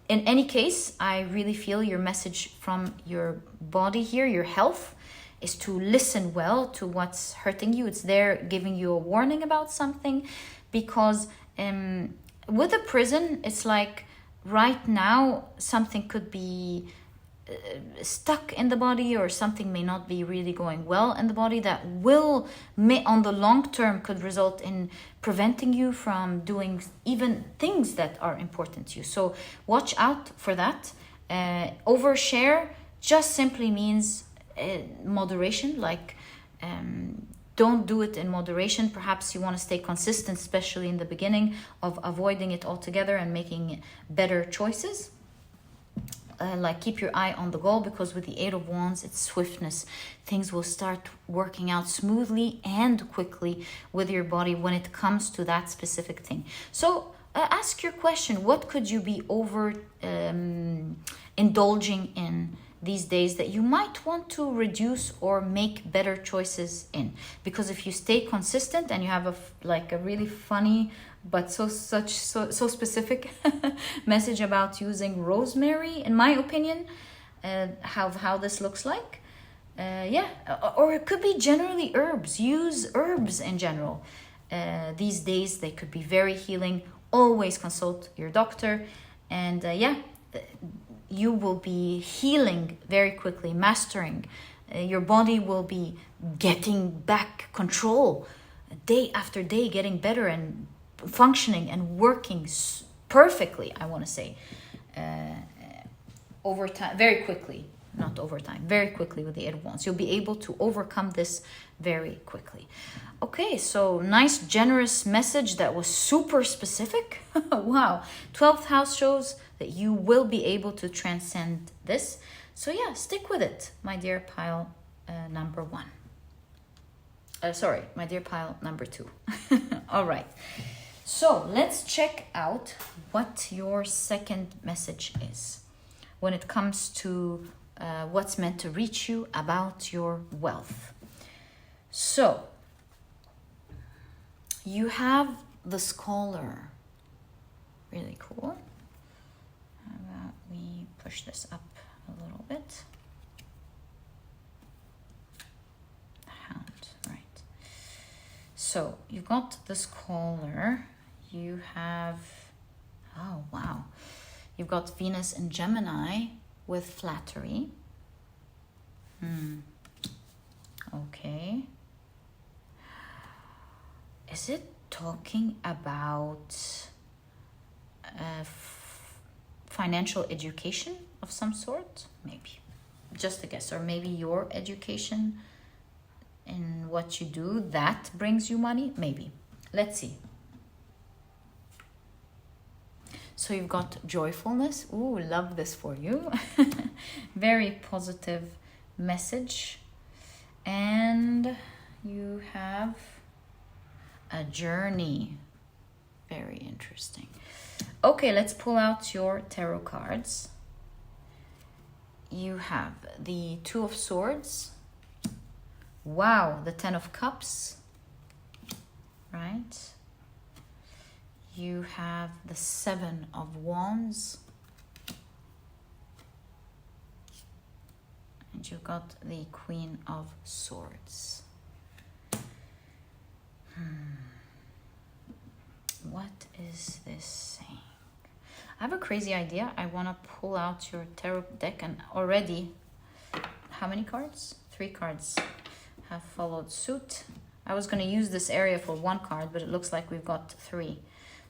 In any case, I really feel your message from your body here, your health, is to listen well to what's hurting you. It's there giving you a warning about something, because with a prison, it's like right now something could be stuck in the body, or something may not be really going well in the body that may on the long term could result in preventing you from doing even things that are important to you. So watch out for that. Overshare just simply means moderation, like don't do it in moderation. Perhaps you want to stay consistent, especially in the beginning, of avoiding it altogether and making better choices. Like keep your eye on the goal, because with the Eight of Wands, it's swiftness. Things will start working out smoothly and quickly with your body when it comes to that specific thing. So ask your question, what could you be indulging in these days that you might want to reduce or make better choices in? Because if you stay consistent and you have a really funny but so specific message about using rosemary, in my opinion, how this looks like, or it could be generally herbs. Use herbs in general. These days they could be very healing. Always consult your doctor, and you will be healing very quickly, mastering. Your body will be getting back control day after day, getting better and functioning and working perfectly, I want to say, over time, very quickly. Not over time, very quickly with the Eight of Wands. You'll be able to overcome this very quickly. Okay, so nice, generous message that was super specific. Wow. 12th house shows that you will be able to transcend this. So yeah, stick with it, my dear pile number 1. My dear pile number 2. All right. So let's check out what your second message is when it comes to what's meant to reach you about your wealth. So you have the Scholar. Really cool. How about we push this up a little bit? Hound, right. So you've got the Scholar. You have, oh wow, you've got Venus in Gemini with Flattery. Okay. Is it talking about financial education of some sort? Maybe. Just a guess. Or maybe your education in what you do, that brings you money? Maybe. Let's see. So you've got joyfulness. Ooh, love this for you. Very positive message. And you have a journey. Very interesting. Okay, let's pull out your tarot cards. You have the Two of Swords. Wow, the Ten of Cups. Right? You have the Seven of Wands. And you've got the Queen of Swords. What is this saying? I have a crazy idea. I want to pull out your tarot deck, and already, how many cards? 3 cards have followed suit. I was going to use this area for 1 card, but it looks like we've got 3.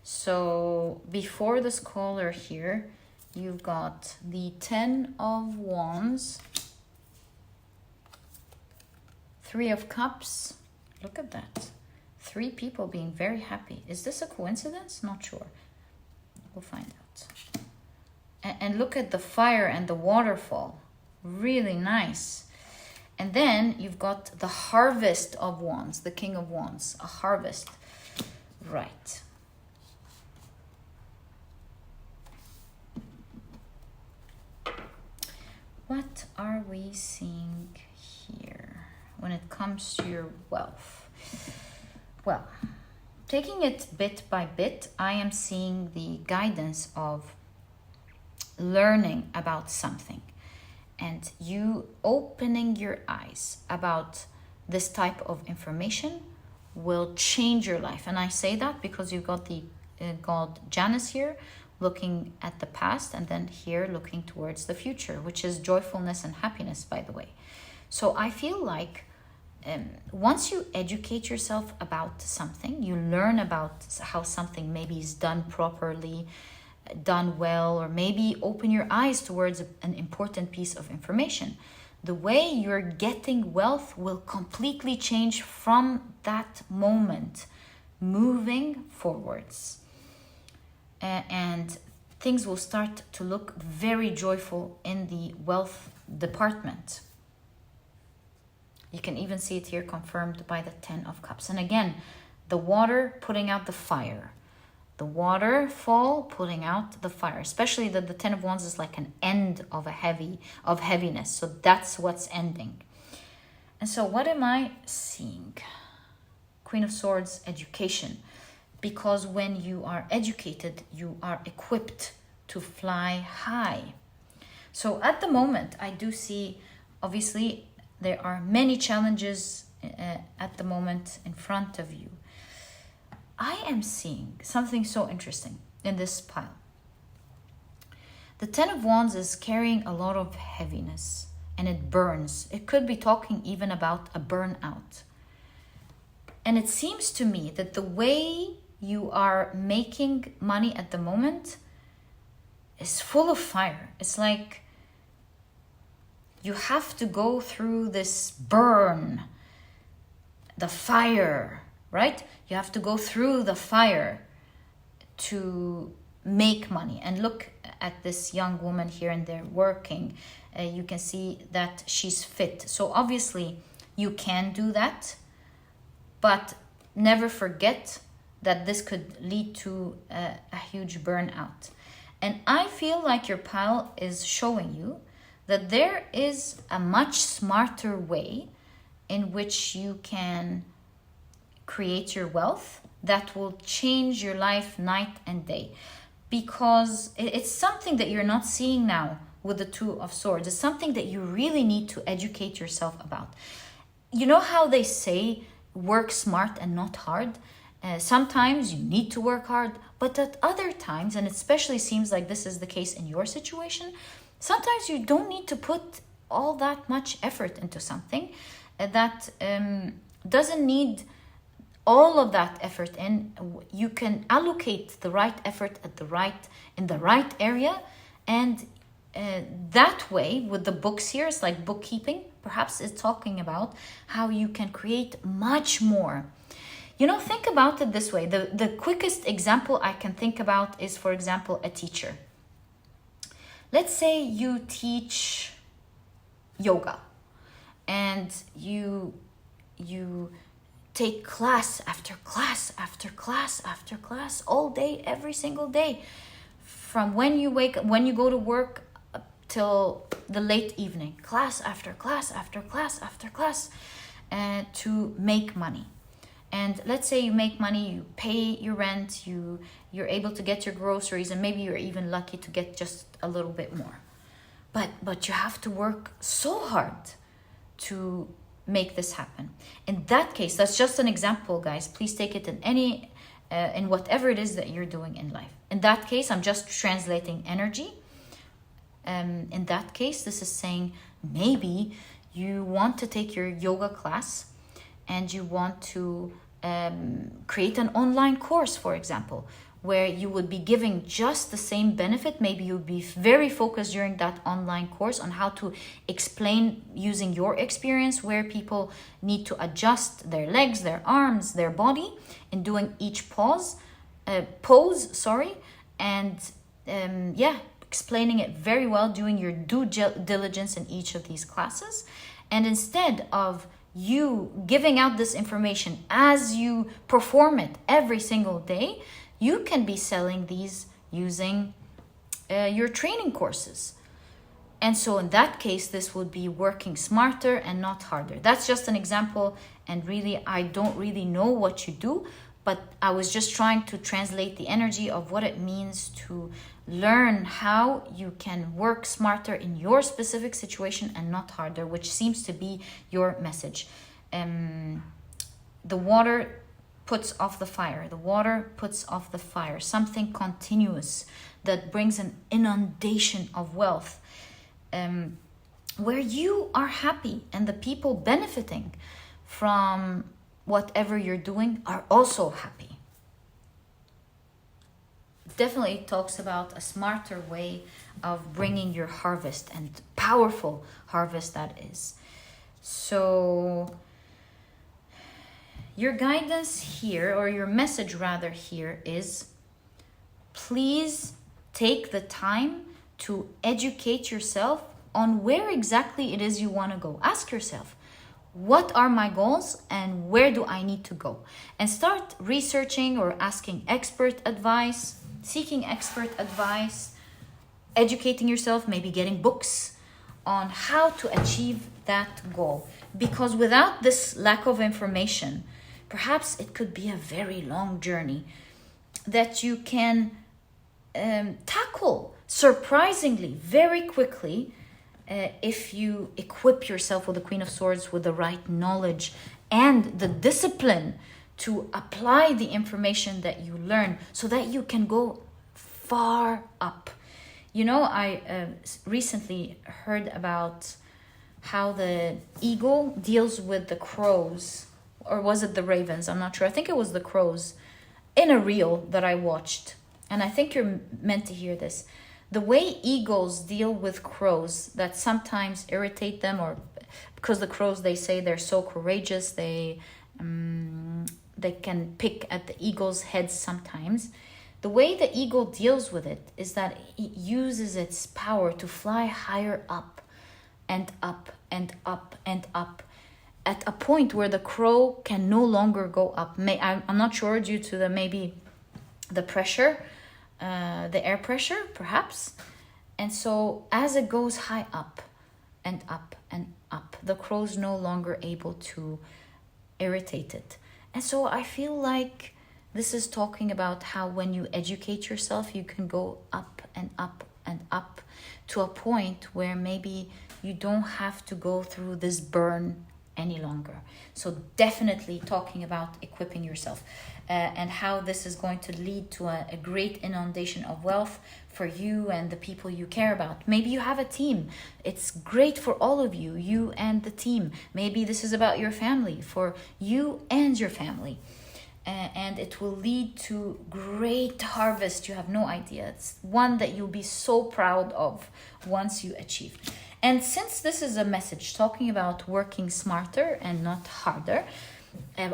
So before the Scholar here, you've got the Ten of Wands, 3 of Cups. Look at that. 3 people being very happy. Is this a coincidence? Not sure. We'll find out. And look at the fire and the waterfall. Really nice. And then you've got the Harvest of Wands, the King of Wands, a harvest. Right. What are we seeing here when it comes to your wealth? Well, taking it bit by bit, I am seeing the guidance of learning about something and you opening your eyes about this type of information will change your life. And I say that because you've got the god Janus here looking at the past, and then here looking towards the future, which is joyfulness and happiness, by the way. So I feel like once you educate yourself about something, you learn about how something maybe is done properly, done well, or maybe open your eyes towards an important piece of information, the way you're getting wealth will completely change from that moment moving forwards. And things will start to look very joyful in the wealth department. You can even see it here confirmed by the 10 of Cups. And again, the water putting out the fire. The waterfall putting out the fire. Especially that the 10 of Wands is like an end of heaviness. So that's what's ending. And so what am I seeing? Queen of Swords, education. Because when you are educated, you are equipped to fly high. So at the moment, I do see, obviously, there are many challenges at the moment in front of you. I am seeing something so interesting in this pile. The 10 of Wands is carrying a lot of heaviness and it burns. It could be talking even about a burnout. And it seems to me that the way you are making money at the moment is full of fire. It's like you have to go through this burn, the fire, right? You have to go through the fire to make money. And look at this young woman here, and they're working. You can see that she's fit. So obviously you can do that, but never forget that this could lead to a huge burnout. And I feel like your pile is showing you that there is a much smarter way in which you can create your wealth that will change your life night and day. Because it's something that you're not seeing now with the 2 of Swords. It's something that you really need to educate yourself about. You know how they say work smart and not hard? Sometimes you need to work hard, but at other times, and it especially seems like this is the case in your situation, sometimes you don't need to put all that much effort into something that doesn't need all of that effort in. You can allocate the right effort in the right area, and that way with the books here, it's like bookkeeping. Perhaps it's talking about how you can create much more. You know, think about it this way. The quickest example I can think about is, for example, a teacher. Let's say you teach yoga and you take class after class after class after class all day, every single day, from when you go to work till the late evening, class after class after class after class, to make money. And let's say you make money, you pay your rent, you're able to get your groceries, and maybe you're even lucky to get just a little bit more. But you have to work so hard to make this happen. In that case, that's just an example, guys. Please take it in whatever it is that you're doing in life. In that case, I'm just translating energy. In that case, this is saying maybe you want to take your yoga class and you want to create an online course, for example, where you would be giving just the same benefit. Maybe you'd be very focused during that online course on how to explain using your experience where people need to adjust their legs, their arms, their body in doing each pose, and explaining it very well, doing your due diligence in each of these classes. And instead of you giving out this information as you perform it every single day, you can be selling these using your training courses. And so in that case, this would be working smarter and not harder. That's just an example. And really, I don't really know what you do, but I was just trying to translate the energy of what it means to learn how you can work smarter in your specific situation and not harder, which seems to be your message. The water puts off the fire. The water puts off the fire. Something continuous that brings an inundation of wealth, where you are happy and the people benefiting from whatever you're doing are also happy. Definitely talks about a smarter way of bringing your harvest, and powerful harvest that is. So your guidance here, or your message rather here, is please take the time to educate yourself on where exactly it is you want to go. Ask yourself, what are my goals and where do I need to go? And start researching or asking expert advice, seeking expert advice, educating yourself, maybe getting books on how to achieve that goal. Because without this lack of information, perhaps it could be a very long journey that you can tackle surprisingly very quickly if you equip yourself with the Queen of Swords with the right knowledge and the discipline to apply the information that you learn so that you can go far up. You know, I recently heard about how the eagle deals with the crows, or was it the ravens? I'm not sure. I think it was the crows, in a reel that I watched. And I think you're meant to hear this. The way eagles deal with crows that sometimes irritate them, or because the crows, they say they're so courageous, they can pick at the eagle's heads sometimes. The way the eagle deals with it is that it uses its power to fly higher up and up and up and up, at a point where the crow can no longer go up. I'm not sure, due to the pressure, the air pressure, perhaps. And so as it goes high up and up and up, the crow's no longer able to irritate it. And so I feel like this is talking about how when you educate yourself, you can go up and up and up to a point where maybe you don't have to go through this burn any longer. So definitely talking about equipping yourself and how this is going to lead to a great inundation of wealth for you and the people you care about. Maybe you have a team. It's great for all of you, you and the team. Maybe this is about your family, for you and your family. And it will lead to great harvest. You have no idea. It's one that you'll be so proud of once you achieve. And since this is a message talking about working smarter and not harder,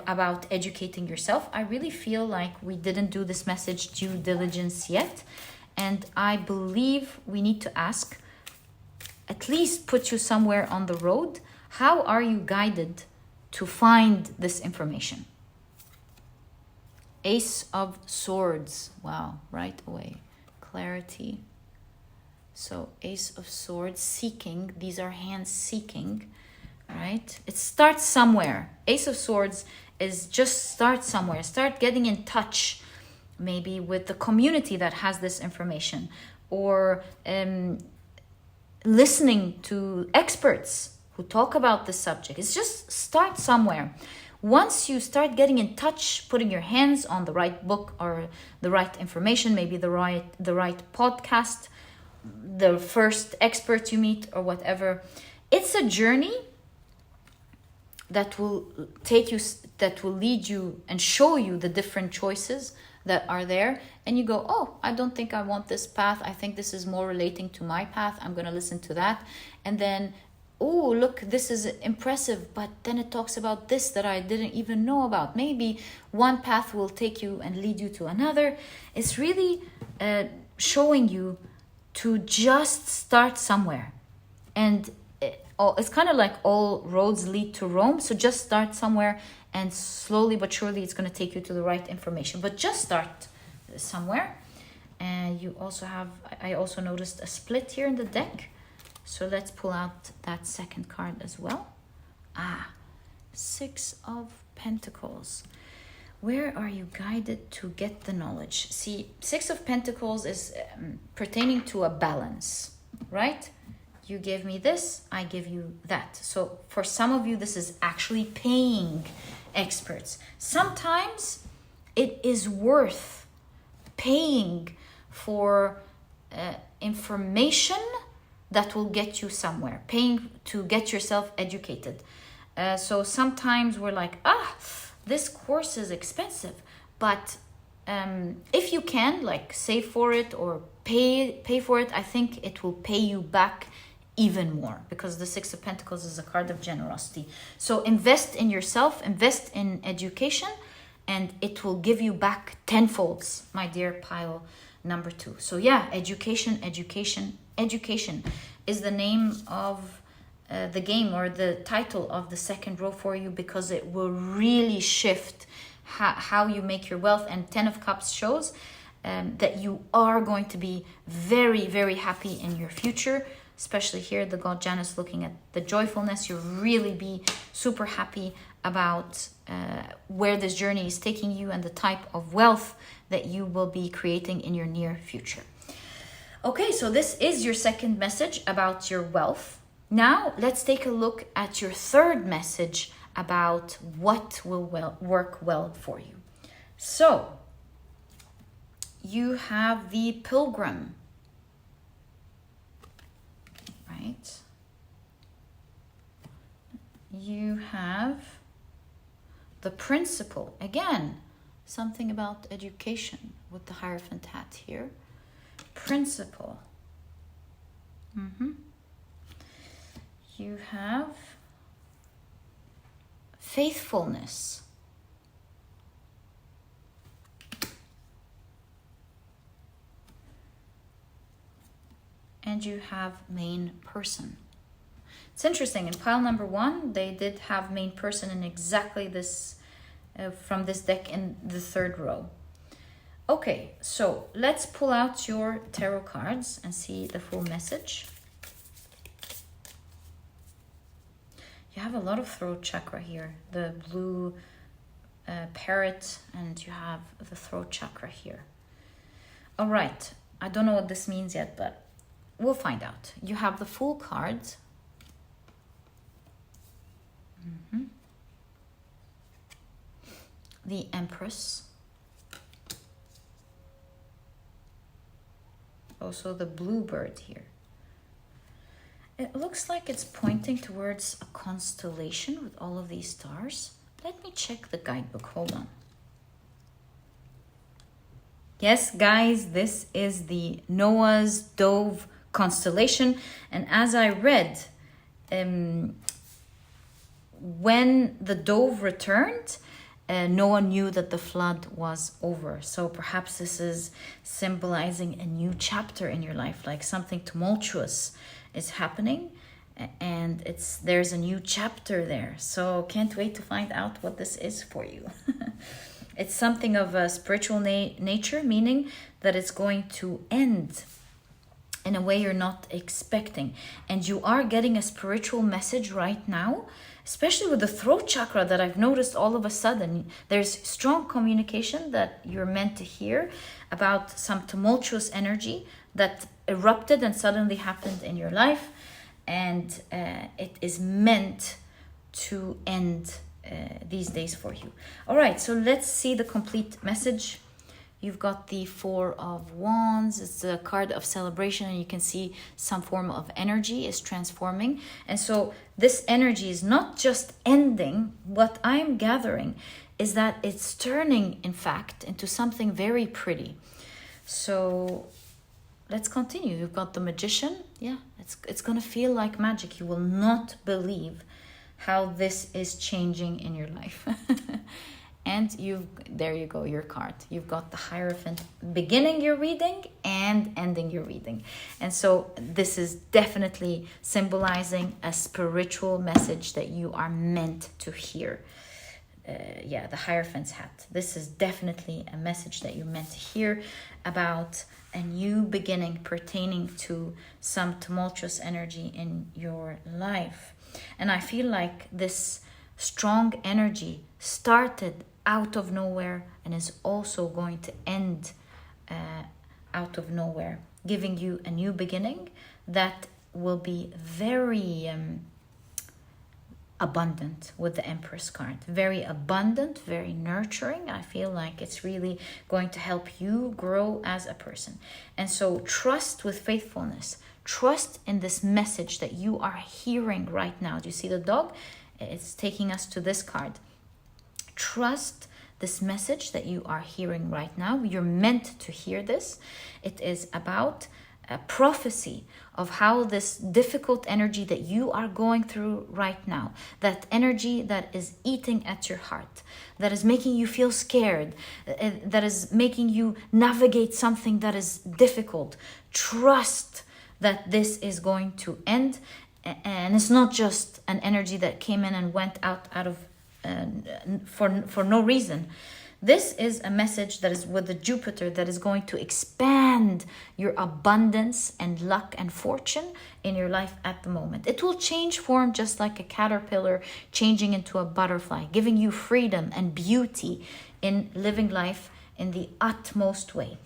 about educating yourself, I really feel like we didn't do this message due diligence yet. And I believe we need to ask, at least put you somewhere on the road, how are you guided to find this information? Ace of Swords. Wow, right away. Clarity. So Ace of Swords, seeking. These are hands seeking, right? It starts somewhere. Ace of Swords is just start somewhere. Start getting in touch, maybe with the community that has this information, or listening to experts who talk about this subject. It's just start somewhere. Once you start getting in touch, putting your hands on the right book or the right information, maybe the right podcast, the first expert you meet or whatever, it's a journey that will take you, that will lead you and show you the different choices that are there. And you go, oh, I don't think I want this path. I think this is more relating to my path. I'm going to listen to that. And then, oh, look, this is impressive, but then it talks about this that I didn't even know about. Maybe one path will take you and lead you to another. It's really showing you to just start somewhere. And it's kind of like all roads lead to Rome. So just start somewhere, and slowly but surely it's going to take you to the right information. But just start somewhere. And you also have, I also noticed a split here in the deck. So let's pull out that second card as well. Six of Pentacles. Where are you guided to get the knowledge? See, Six of Pentacles is pertaining to a balance, right? You give me this, I give you that. So for some of you, this is actually paying experts. Sometimes it is worth paying for information that will get you somewhere, paying to get yourself educated. So sometimes we're like, this course is expensive, but if you can, like, save for it or pay for it, I think it will pay you back even more, because the Six of Pentacles is a card of generosity. So invest in yourself, invest in education, and it will give you back tenfolds, my dear pile number 2. So yeah, education is the name of the game, or the title of the second row for you, because it will really shift how you make your wealth. And 10 of Cups shows that you are going to be very, very happy in your future. Especially here, the god Janus looking at the joyfulness. You'll really be super happy about where this journey is taking you and the type of wealth that you will be creating in your near future. Okay, so this is your second message about your wealth. Now, let's take a look at your third message about what will work well for you. So, you have the Pilgrim. Right. You have the Principle. Again, something about education with the Hierophant hat here. Principle. You have Faithfulness. And you have Main Person. It's interesting, in pile number 1, they did have Main Person in exactly this, from this deck in the third row. Okay, so let's pull out your tarot cards and see the full message. You have a lot of throat chakra here. The blue parrot, and you have the throat chakra here. All right, I don't know what this means yet, but we'll find out. You have the Fool cards. The Empress. Also the Bluebird here. It looks like it's pointing towards a constellation with all of these stars. Let me check the guidebook. Hold on. Yes, guys, this is the Noah's Dove constellation. And as I read, when the dove returned, Noah knew that the flood was over. So perhaps this is symbolizing a new chapter in your life, like something tumultuous is happening, and there's a new chapter there. So can't wait to find out what this is for you. It's something of a spiritual nature, meaning that it's going to end in a way you're not expecting. And you are getting a spiritual message right now, especially with the throat chakra, that I've noticed all of a sudden. There's strong communication that you're meant to hear about some tumultuous energy that erupted and suddenly happened in your life. And it is meant to end these days for you. All right, so let's see the complete message. You've got the Four of Wands. It's a card of celebration, and you can see some form of energy is transforming. And so this energy is not just ending. What I'm gathering is that it's turning, in fact, into something very pretty. So let's continue. You've got the Magician. Yeah, it's going to feel like magic. You will not believe how this is changing in your life. And there you go, your card. You've got the Hierophant beginning your reading and ending your reading. And so this is definitely symbolizing a spiritual message that you are meant to hear. The Hierophant's hat. This is definitely a message that you're meant to hear about a new beginning pertaining to some tumultuous energy in your life. And I feel like this strong energy started out of nowhere and is also going to end out of nowhere, giving you a new beginning that will be very abundant with the Empress card. Very abundant, very nurturing. I feel like it's really going to help you grow as a person. And so trust with faithfulness. Trust in this message that you are hearing right now. Do you see the dog? It's taking us to this card. Trust this message that you are hearing right now. You're meant to hear this. It is about a prophecy of how this difficult energy that you are going through right now, that energy that is eating at your heart, that is making you feel scared, that is making you navigate something that is difficult. Trust that this is going to end, and it's not just an energy that came in and went out of for no reason. This is a message that is with the Jupiter that is going to expand your abundance and luck and fortune in your life at the moment. It will change form just like a caterpillar changing into a butterfly, giving you freedom and beauty in living life in the utmost way.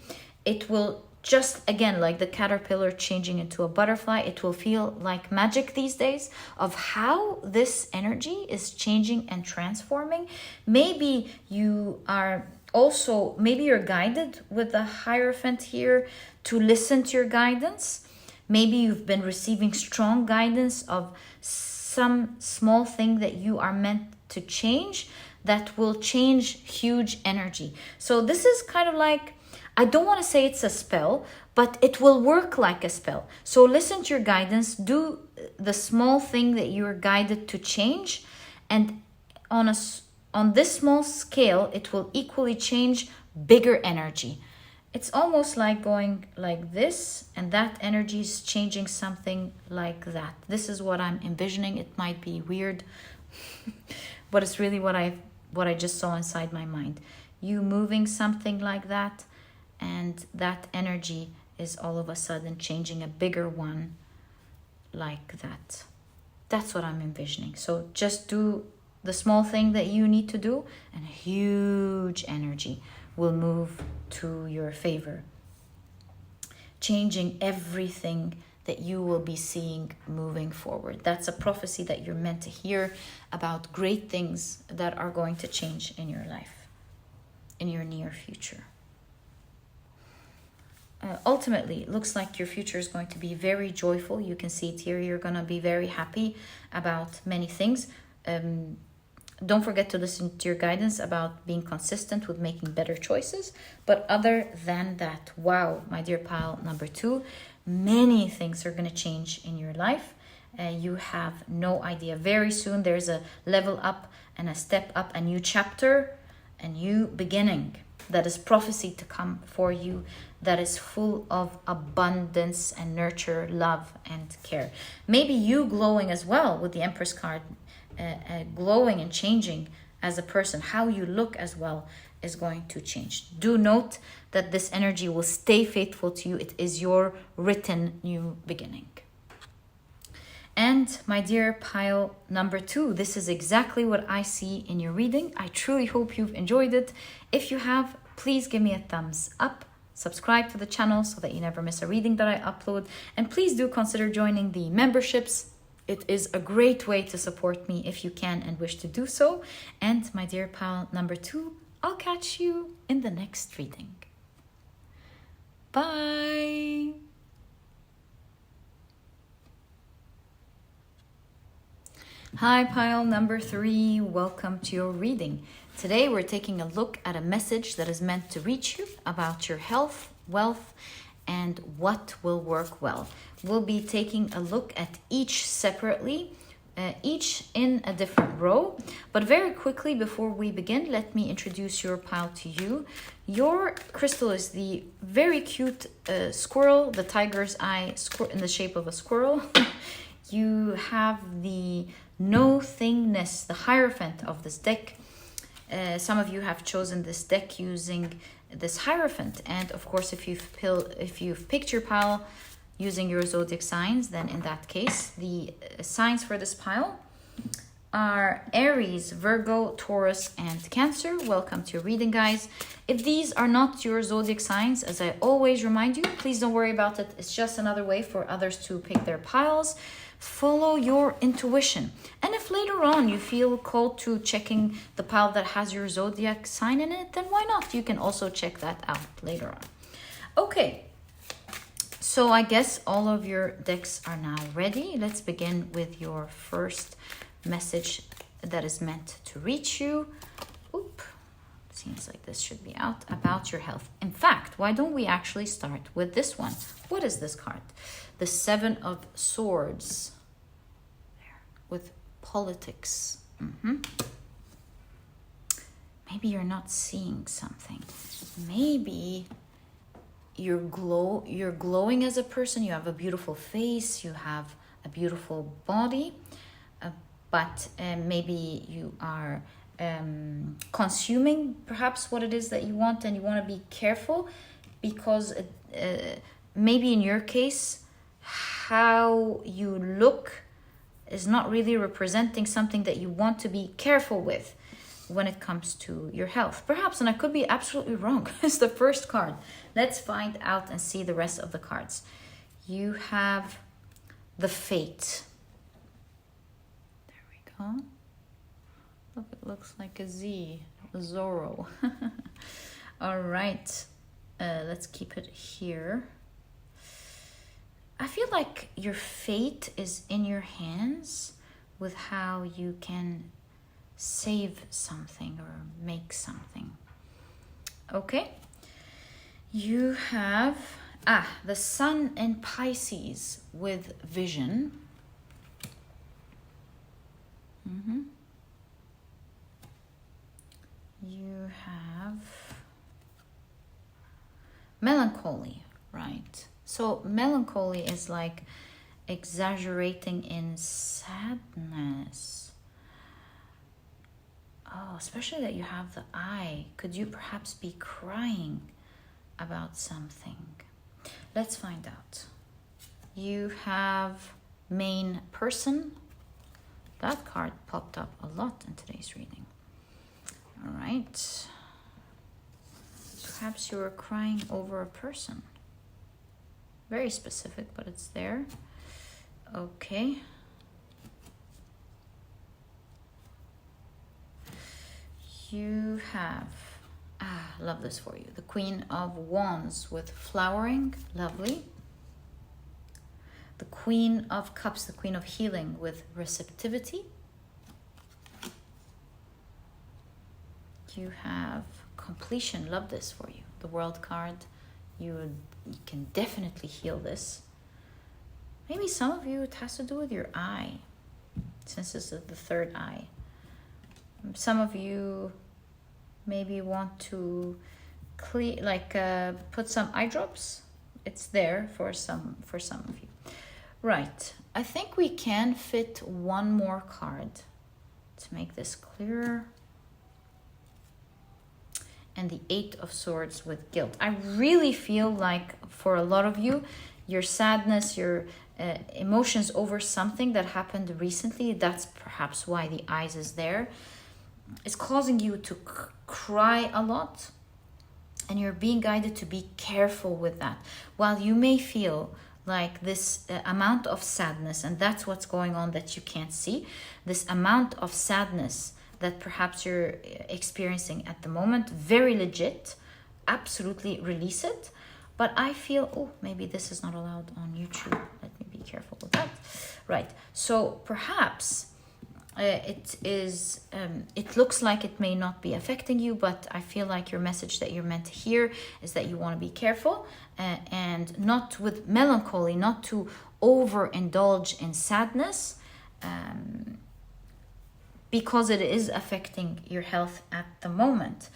It will just, again, like the caterpillar changing into a butterfly, it will feel like magic these days of how this energy is changing and transforming. Maybe you are also, maybe you're guided with the Hierophant here to listen to your guidance. Maybe you've been receiving strong guidance of some small thing that you are meant to change that will change huge energy. So this is kind of like, I don't want to say it's a spell, but it will work like a spell. So listen to your guidance, do the small thing that you're guided to change, and on this small scale, it will equally change bigger energy. It's almost like going like this, and that energy is changing something like that. This is what I'm envisioning. It might be weird, but it's really what I just saw inside my mind. You moving something like that, and that energy is all of a sudden changing a bigger one like that. That's what I'm envisioning. So just do the small thing that you need to do, and a huge energy will move to your favor, changing everything that you will be seeing moving forward. That's a prophecy that you're meant to hear about great things that are going to change in your life, in your near future. Ultimately, it looks like your future is going to be very joyful. You can see it here. You're going to be very happy about many things. Don't forget to listen to your guidance about being consistent with making better choices. But other than that, wow, my dear pile number 2, many things are going to change in your life. You have no idea. Very soon, there's a level up and a step up, a new chapter, a new beginning. That is prophecy to come for you, that is full of abundance and nurture, love and care. Maybe you glowing as well with the Empress card, glowing and changing as a person. How you look as well is going to change. Do note that this energy will stay faithful to you. It is your written new beginning. And my dear pile number 2, this is exactly what I see in your reading. I truly hope you've enjoyed it. If you have, please give me a thumbs up. Subscribe to the channel so that you never miss a reading that I upload. And please do consider joining the memberships. It is a great way to support me if you can and wish to do so. And my dear pile number 2, I'll catch you in the next reading. Bye. Hi, pile number 3. Welcome to your reading. Today, we're taking a look at a message that is meant to reach you about your health, wealth, and what will work well. We'll be taking a look at each separately each in a different row. But very quickly, before we begin, let me introduce your pile to you. Your crystal is the very cute squirrel, the tiger's eye in the shape of a squirrel. You have the no-thingness, the Hierophant of this deck. Some of you have chosen this deck using this Hierophant, and of course, if you've picked your pile using your zodiac signs, then in that case, the signs for this pile are Aries, Virgo, Taurus, and Cancer. Welcome to your reading, guys. If these are not your zodiac signs, as I always remind you, please don't worry about it. It's just another way for others to pick their piles. Follow your intuition. And if later on you feel called to checking the pile that has your zodiac sign in it, then why not? You can also check that out later on. Okay, so I guess all of your decks are now ready. Let's begin with your first message that is meant to reach you. Oop, seems like this should be out, about your health. In fact, why don't we actually start with this one? What is this card? The Seven of Swords, there, with politics. Maybe you're not seeing something. Maybe you're glowing as a person. You have a beautiful face. You have a beautiful body, but maybe you are consuming perhaps what it is that you want, and you want to be careful because maybe in your case, how you look is not really representing something that you want to be careful with when it comes to your health. Perhaps, and I could be absolutely wrong. It's the first card. Let's find out and see the rest of the cards. You have the Fate. There we go. Look, it looks like a Z, a Zorro. All right, let's keep it here. I feel like your fate is in your hands with how you can save something or make something. Okay. You have the Sun in Pisces with Vision. You have Melancholy, right? So melancholy is like exaggerating in sadness. Oh, especially that you have the eye. Could you perhaps be crying about something? Let's find out. You have Main Person. That card popped up a lot in today's reading. All right. Perhaps you were crying over a person. Very specific, but it's there. Okay. You have, love this for you. The Queen of Wands with Flowering, lovely. The Queen of Cups, the Queen of Healing with Receptivity. You have Completion, love this for you. The World card, you can definitely heal this. Maybe some of you, it has to do with your eye, since this is the third eye. Some of you maybe want to put some eye drops. It's there for some of you. Right, I think we can fit one more card to make this clearer. And the Eight of Swords with Guilt. I really feel like for a lot of you, your sadness, your emotions over something that happened recently, that's perhaps why the eyes is there. It's causing you to cry a lot, and you're being guided to be careful with that. While you may feel like this amount of sadness, and that's what's going on that you can't see, this amount of sadness that perhaps you're experiencing at the moment, very legit, absolutely release it. But I feel, maybe this is not allowed on YouTube. Let me be careful with that. Right, so perhaps it looks like it may not be affecting you, but I feel like your message that you're meant to hear is that you want to be careful and not with melancholy, not to overindulge in sadness, because it is affecting your health at the moment.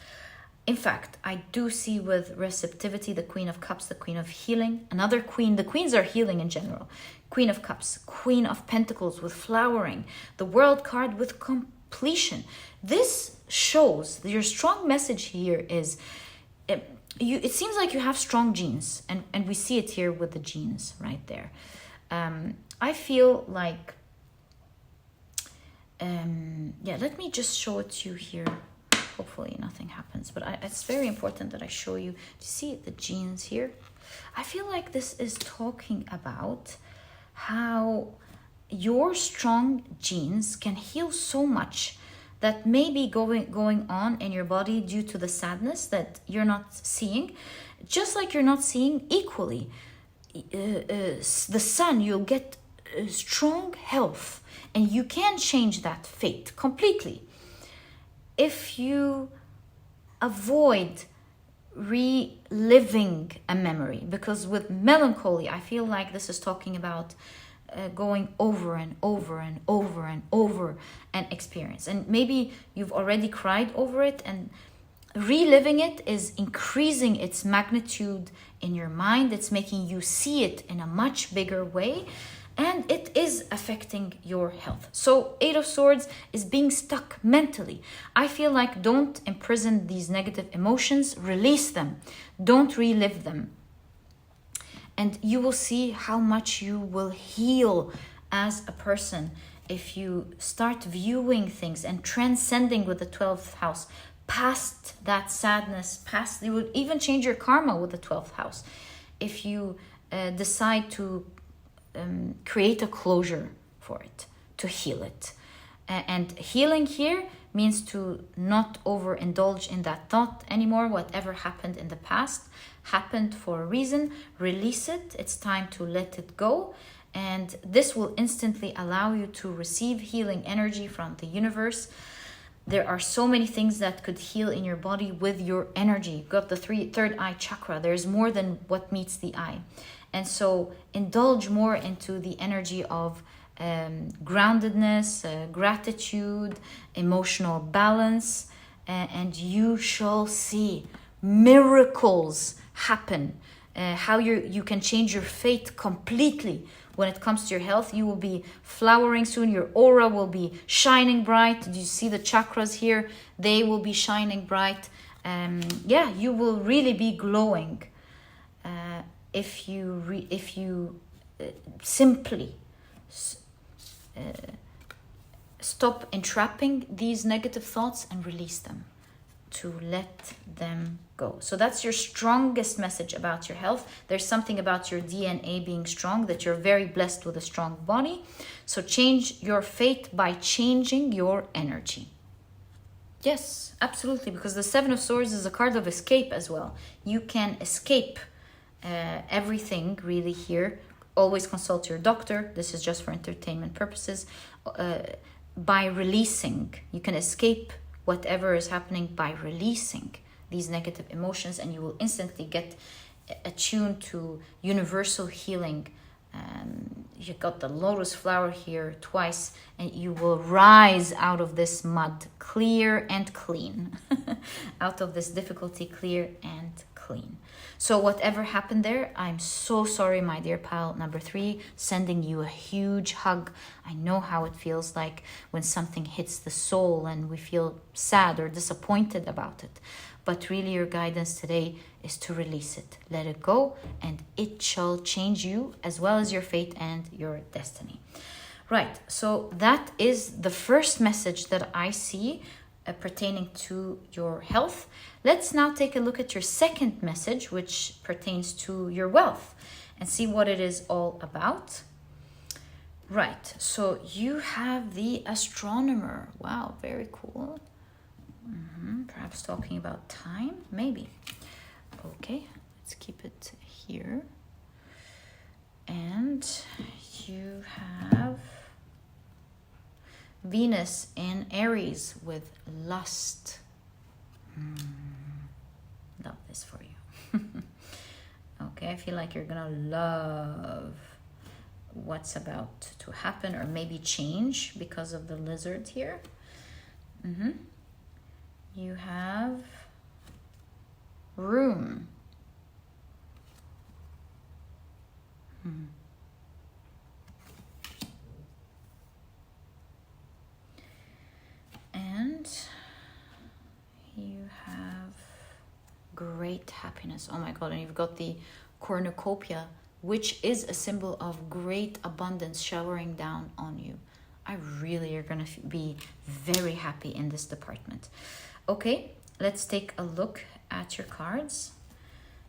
In fact, I do see with receptivity, the Queen of Cups, the Queen of Healing, another Queen. The Queens are healing in general. Queen of Cups, Queen of Pentacles with flowering, the World card with completion. This shows your strong message here is, it seems like you have strong genes, and we see it here with the genes right there. I feel like, let me just show it to you here. Hopefully nothing happens, but it's very important that I show you. Do you see the genes here? I feel like this is talking about how your strong genes can heal so much that may be going on in your body due to the sadness that you're not seeing. Just like you're not seeing equally the sun, you'll get strong health, and you can change that fate completely if you avoid reliving a memory. Because with melancholy, I feel like this is talking about going over and over and over and over an experience. And maybe you've already cried over it, and reliving it is increasing its magnitude in your mind. It's making you see it in a much bigger way, and it is affecting your health. So 8 of Swords is being stuck mentally. I feel like don't imprison these negative emotions, release them, don't relive them. And you will see how much you will heal as a person if you start viewing things and transcending with the 12th house past that sadness, past, you would even change your karma with the 12th house if you decide to create a closure for it, to heal it. And healing here means to not overindulge in that thought anymore. Whatever happened in the past happened for a reason. Release it. It's time to let it go. And this will instantly allow you to receive healing energy from the universe. There are so many things that could heal in your body with your energy. You've got the third eye chakra. There's more than what meets the eye. And so indulge more into the energy of groundedness, gratitude, emotional balance, and you shall see miracles happen. How you can change your fate completely when it comes to your health. You will be flowering soon. Your aura will be shining bright. Do you see the chakras here? They will be shining bright. You will really be glowing. If you simply stop entrapping these negative thoughts and release them, to let them go. So that's your strongest message about your health. There's something about your DNA being strong, that you're very blessed with a strong body. So change your fate by changing your energy. Yes, absolutely, because the 7 of Swords is a card of escape as well. You can escape everything really here. Always consult your doctor. This is just for entertainment purposes. By releasing, you can escape whatever is happening by releasing these negative emotions, and you will instantly get attuned to universal healing. You got the lotus flower here twice, and you will rise out of this mud clear and clean. Out of this difficulty, clear and clean. So whatever happened there, I'm so sorry, my dear pal number 3, sending you a huge hug. I know how it feels like when something hits the soul and we feel sad or disappointed about it. But really your guidance today is to release it. Let it go, and it shall change you as well as your fate and your destiny. Right, so that is the first message that I see pertaining to your health. Let's now take a look at your second message, which pertains to your wealth, and see what it is all about. Right, so you have the astronomer. Wow, very cool. Perhaps talking about time, maybe. Okay, let's keep it here. And you have Venus in Aries with lust. Love this for you. Okay, I feel like you're gonna love what's about to happen or maybe change because of the lizard here. You have room. And you have great happiness. Oh my God, and you've got the cornucopia, which is a symbol of great abundance showering down on you. I really are going to be very happy in this department. Okay, let's take a look at your cards.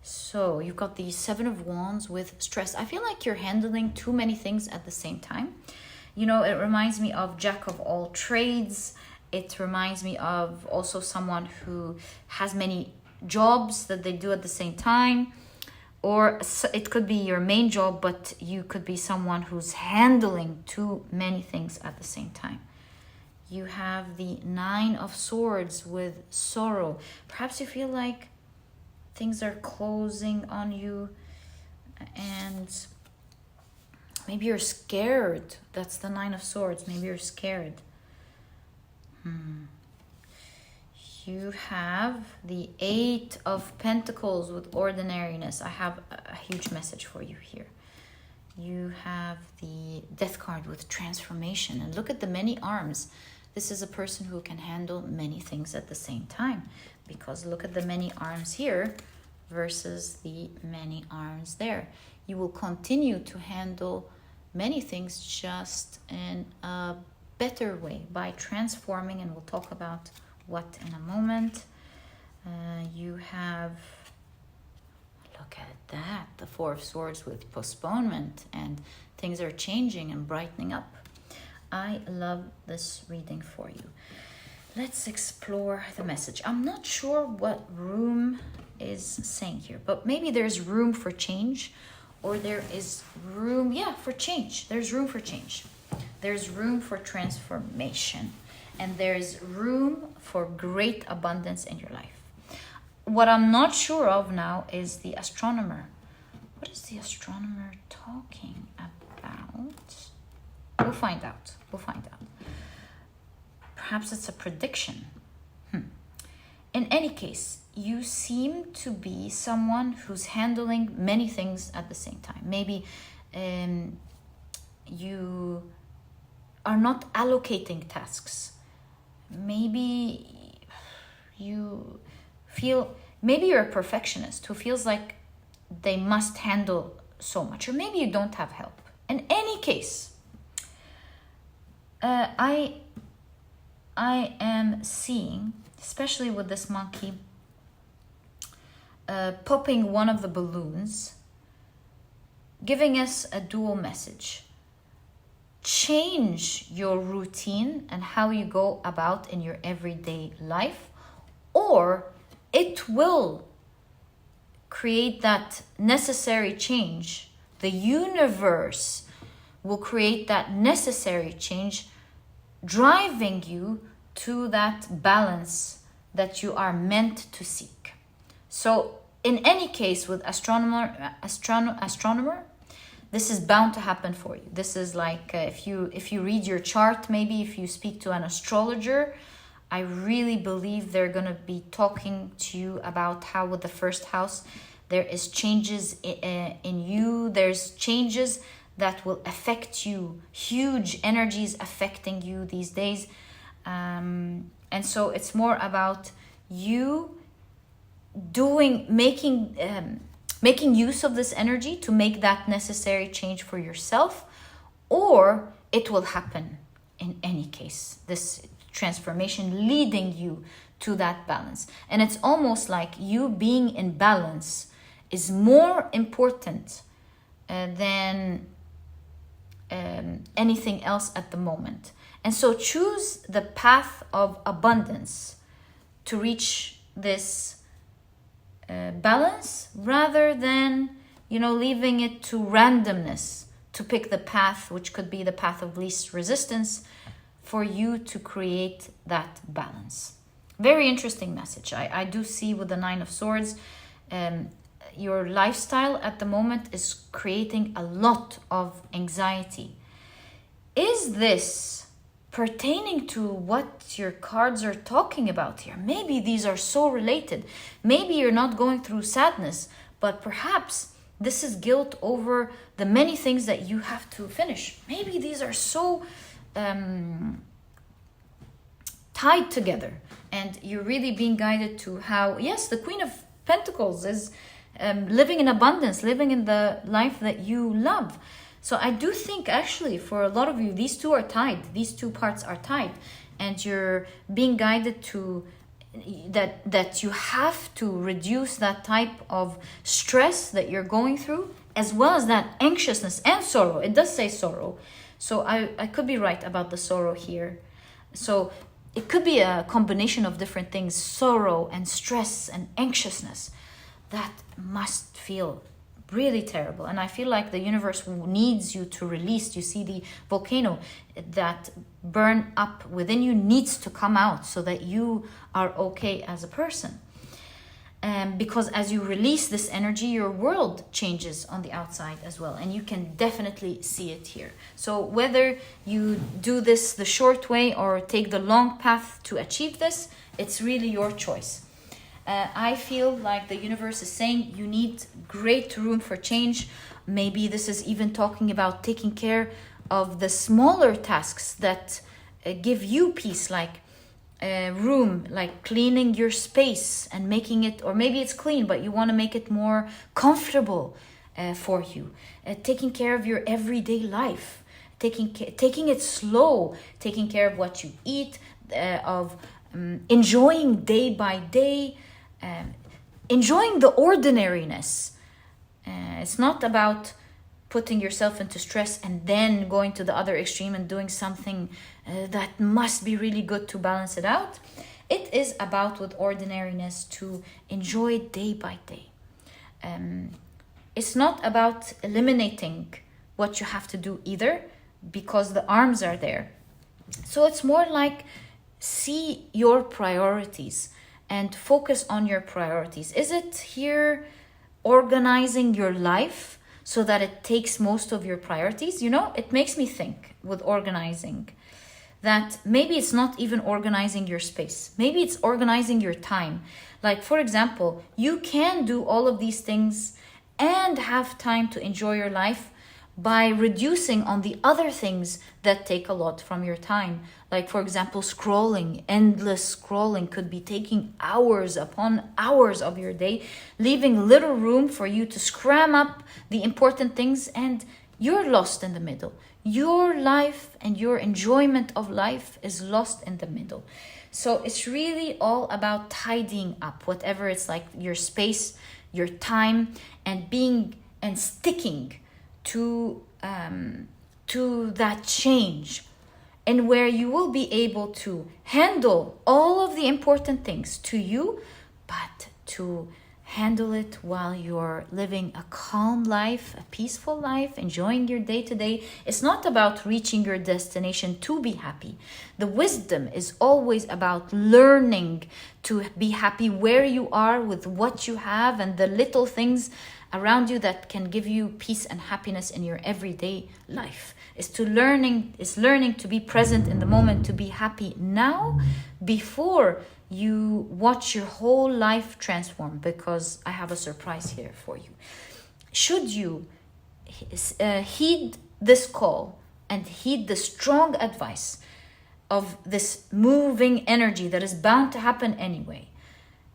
So you've got the Seven of Wands with stress. I feel like you're handling too many things at the same time. You know, it reminds me of Jack of all trades. It reminds me of also someone who has many jobs that they do at the same time. Or it could be your main job, but you could be someone who's handling too many things at the same time. You have the Nine of Swords with sorrow. Perhaps you feel like things are closing on you and maybe you're scared. That's the Nine of Swords. Maybe you're scared. You have the Eight of Pentacles with ordinariness. I have a huge message for you here. You have the Death card with transformation. And look at the many arms. This is a person who can handle many things at the same time. Because look at the many arms here versus the many arms there. You will continue to handle many things just in a better way by transforming. And we'll talk about what in a moment. You have, look at that, the Four of Swords with postponement, and things are changing and brightening up. I love this reading for you. Let's explore the message. I'm not sure what room is saying here, but maybe there's room for change, or there is room, for change. There's room for change. There's room for transformation. And there's room for great abundance in your life. What I'm not sure of now is the astronomer. What is the astronomer talking about? We'll find out. Perhaps it's a prediction. In any case, you seem to be someone who's handling many things at the same time. Maybe you are not allocating tasks. Maybe you feel, maybe you're a perfectionist who feels like they must handle so much, or maybe you don't have help. In any case, I am seeing, especially with this monkey, popping one of the balloons, giving us a dual message. Change your routine and how you go about in your everyday life, or it will create that necessary change. The universe will create that necessary change, driving you to that balance that you are meant to seek. So in any case, with astronomer, this is bound to happen for you. This is like if you read your chart, maybe if you speak to an astrologer, I really believe they're going to be talking to you about how with the first house, there is changes in you. There's changes that will affect you. Huge energies affecting you these days. And so it's more about you making use of this energy to make that necessary change for yourself, or it will happen in any case. This transformation leading you to that balance. And it's almost like you being in balance is more important than anything else at the moment. And so choose the path of abundance to reach this balance, rather than leaving it to randomness to pick the path which could be the path of least resistance for you to create that balance. Very interesting message. I do see with the Nine of Swords your lifestyle at the moment is creating a lot of anxiety. Is this pertaining to what your cards are talking about here? Maybe these are so related. Maybe you're not going through sadness, but perhaps this is guilt over the many things that you have to finish. Maybe these are so tied together, and you're really being guided to how, yes, the Queen of Pentacles is living in abundance, living in the life that you love. So I do think actually for a lot of you, these two are tied. These two parts are tied, and you're being guided to that you have to reduce that type of stress that you're going through, as well as that anxiousness and sorrow. It does say sorrow. So I could be right about the sorrow here. So it could be a combination of different things, sorrow and stress and anxiousness. That must feel really terrible. And I feel like the universe needs you to release. You see the volcano that burn up within you needs to come out so that you are okay as a person. Because as you release this energy, your world changes on the outside as well. And you can definitely see it here. So whether you do this the short way or take the long path to achieve this, it's really your choice. I feel like the universe is saying you need great room for change. Maybe this is even talking about taking care of the smaller tasks that give you peace, like room, like cleaning your space and making it, or maybe it's clean, but you want to make it more comfortable for you. Taking care of your everyday life, taking it slow, taking care of what you eat, of enjoying day by day, enjoying the ordinariness. It's not about putting yourself into stress and then going to the other extreme and doing something that must be really good to balance it out. It is about, with ordinariness, to enjoy day by day. It's not about eliminating what you have to do either, because the arms are there. So it's more like see your priorities and focus on your priorities. Is it here organizing your life so that it takes most of your priorities? You know, it makes me think with organizing that maybe it's not even organizing your space. Maybe it's organizing your time. Like, for example, you can do all of these things and have time to enjoy your life by reducing on the other things that take a lot from your time. Like, for example, scrolling. Endless scrolling could be taking hours upon hours of your day, leaving little room for you to scram up the important things, and you're lost in the middle. Your life and your enjoyment of life is lost in the middle. So it's really all about tidying up, whatever it's like, your space, your time, and being and sticking to that change, and where you will be able to handle all of the important things to you, but to handle it while you're living a calm life, a peaceful life, enjoying your day-to-day. It's not about reaching your destination to be happy. The wisdom is always about learning to be happy where you are with what you have and the little things around you that can give you peace and happiness in your everyday life. Is learning to be present in the moment, to be happy now before you watch your whole life transform, because I have a surprise here for you. Should you heed this call and heed the strong advice of this moving energy that is bound to happen anyway,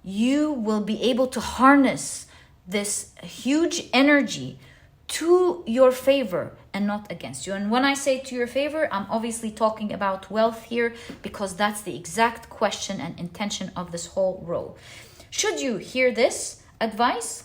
you will be able to harness this huge energy to your favor and not against you. And when I say to your favor, I'm obviously talking about wealth here, because that's the exact question and intention of this whole row. Should you hear this advice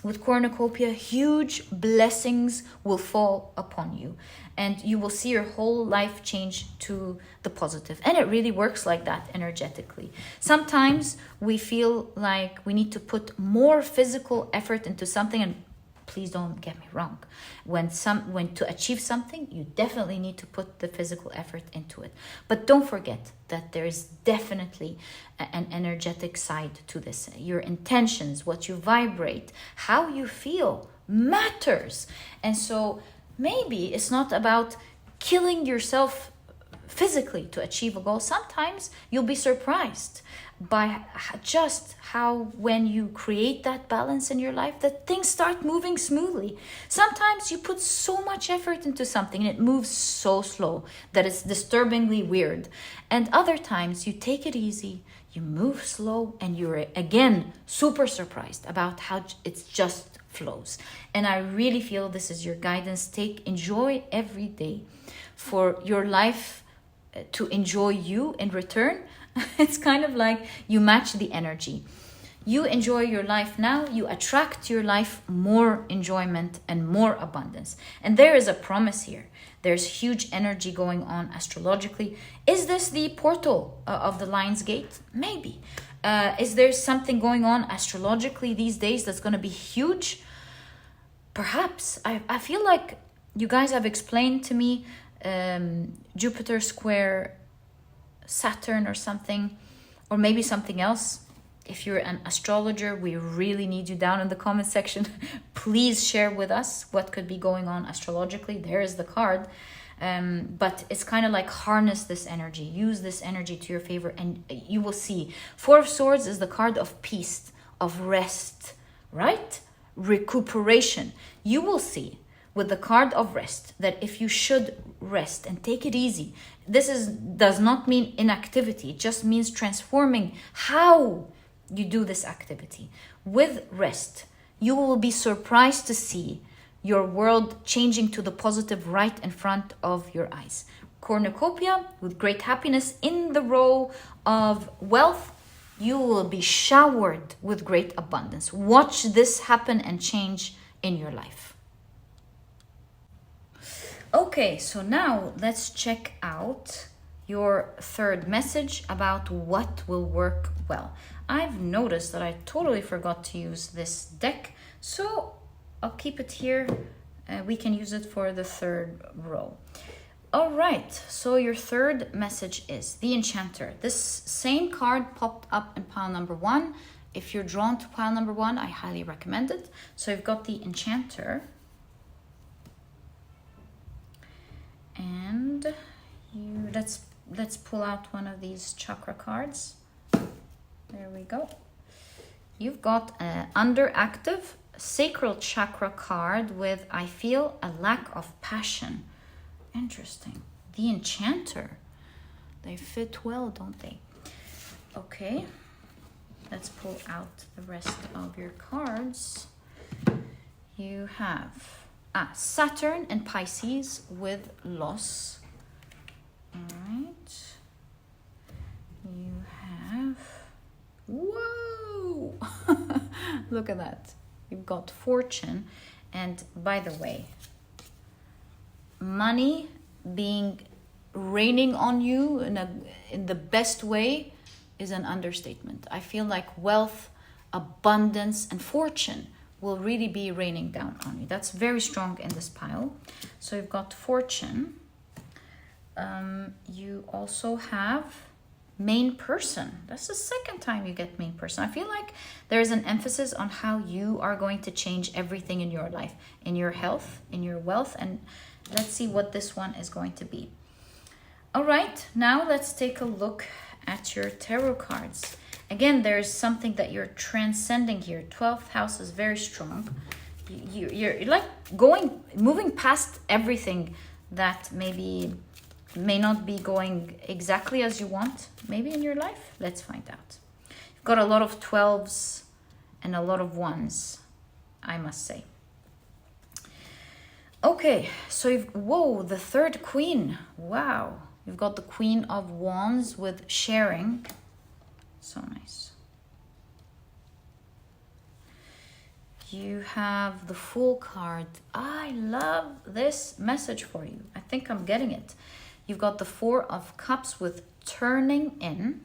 with cornucopia, huge blessings will fall upon you, and you will see your whole life change to the positive. And it really works like that energetically. Sometimes we feel like we need to put more physical effort into something, and Please don't get me wrong. When to achieve something, you definitely need to put the physical effort into it. But don't forget that there is definitely an energetic side to this. Your intentions, what you vibrate, how you feel matters. And so maybe it's not about killing yourself physically to achieve a goal. Sometimes you'll be surprised by just how, when you create that balance in your life, that things start moving smoothly. Sometimes you put so much effort into something and it moves so slow that it's disturbingly weird. And other times you take it easy, you move slow, and you're again super surprised about how it just flows. And I really feel this is your guidance. Enjoy every day for your life to enjoy you in return. It's kind of like you match the energy. You enjoy your life now, you attract to your life more enjoyment and more abundance. And there is a promise here. There's huge energy going on astrologically. Is this the portal of the Lion's Gate? Maybe. Is there something going on astrologically these days that's going to be huge? Perhaps. I feel like you guys have explained to me Jupiter square Saturn or something, or maybe something else. If you're an astrologer, we really need you down in the comment section. Please share with us what could be going on astrologically. There is the card. But it's kind of like harness this energy, use this energy to your favor, and you will see. Four of Swords is the card of peace, of rest, right? Recuperation. You will see with the card of rest that if you should rest and take it easy, does not mean inactivity. It just means transforming how you do this activity. With rest, you will be surprised to see your world changing to the positive right in front of your eyes. Cornucopia, with great happiness in the row of wealth, you will be showered with great abundance. Watch this happen and change in your life. Okay, so now let's check out your third message about what will work well. I've noticed that I totally forgot to use this deck, so I'll keep it here. We can use it for the third row. All right, so your third message is the Enchanter. This same card popped up in pile number 1. If you're drawn to pile number 1, I highly recommend it. So you've got the Enchanter. And let's pull out one of these chakra cards. There we go. You've got an underactive sacral chakra card with, I feel, a lack of passion. Interesting. The Enchanter. They fit well, don't they? Okay. Let's pull out the rest of your cards. You have Saturn and Pisces with loss. All right. You have, whoa! Look at that. You've got Fortune. And by the way, money being raining on you in the best way is an understatement. I feel like wealth, abundance, and fortune will really be raining down on you. That's very strong in this pile. So you've got Fortune. You also have Main Person. That's the second time you get Main Person. I feel like there's an emphasis on how you are going to change everything in your life, in your health, in your wealth, and let's see what this one is going to be. All right, now let's take a look at your tarot cards. Again, there's something that you're transcending here. 12th house is very strong. You're like moving past everything that may not be going exactly as you want, maybe in your life. Let's find out. You've got a lot of 12s and a lot of 1s, I must say. Okay, so whoa, the third queen. Wow. You've got the Queen of Wands with sharing. So nice. You have the Fool card. I love this message for you. I think I'm getting it. You've got the Four of Cups with turning in.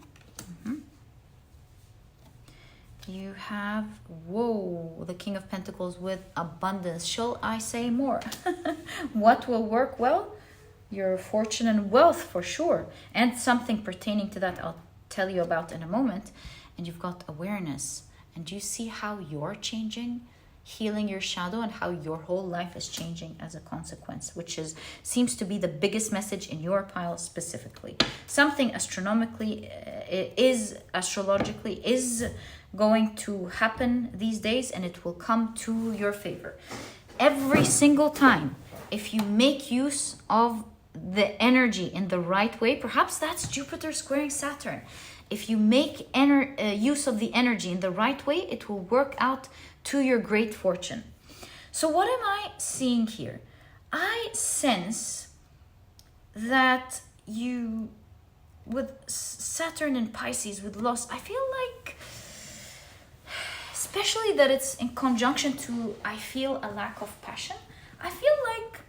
You have, whoa, the King of Pentacles with abundance. Shall I say more? What will work well? Your fortune and wealth for sure. And something pertaining to that I'll tell you about in a moment. And you've got awareness. And do you see how you're changing? Healing your shadow and how your whole life is changing as a consequence, which seems to be the biggest message in your pile specifically. Something astrologically is going to happen these days, and it will come to your favor. Every single time, if you make use of the energy in the right way, perhaps that's Jupiter squaring Saturn. If you make use of the energy in the right way, it will work out to your great fortune. So what am I seeing here? I sense that you, with Saturn and Pisces, with loss, I feel like, especially that it's in conjunction to, I feel a lack of passion. I feel like,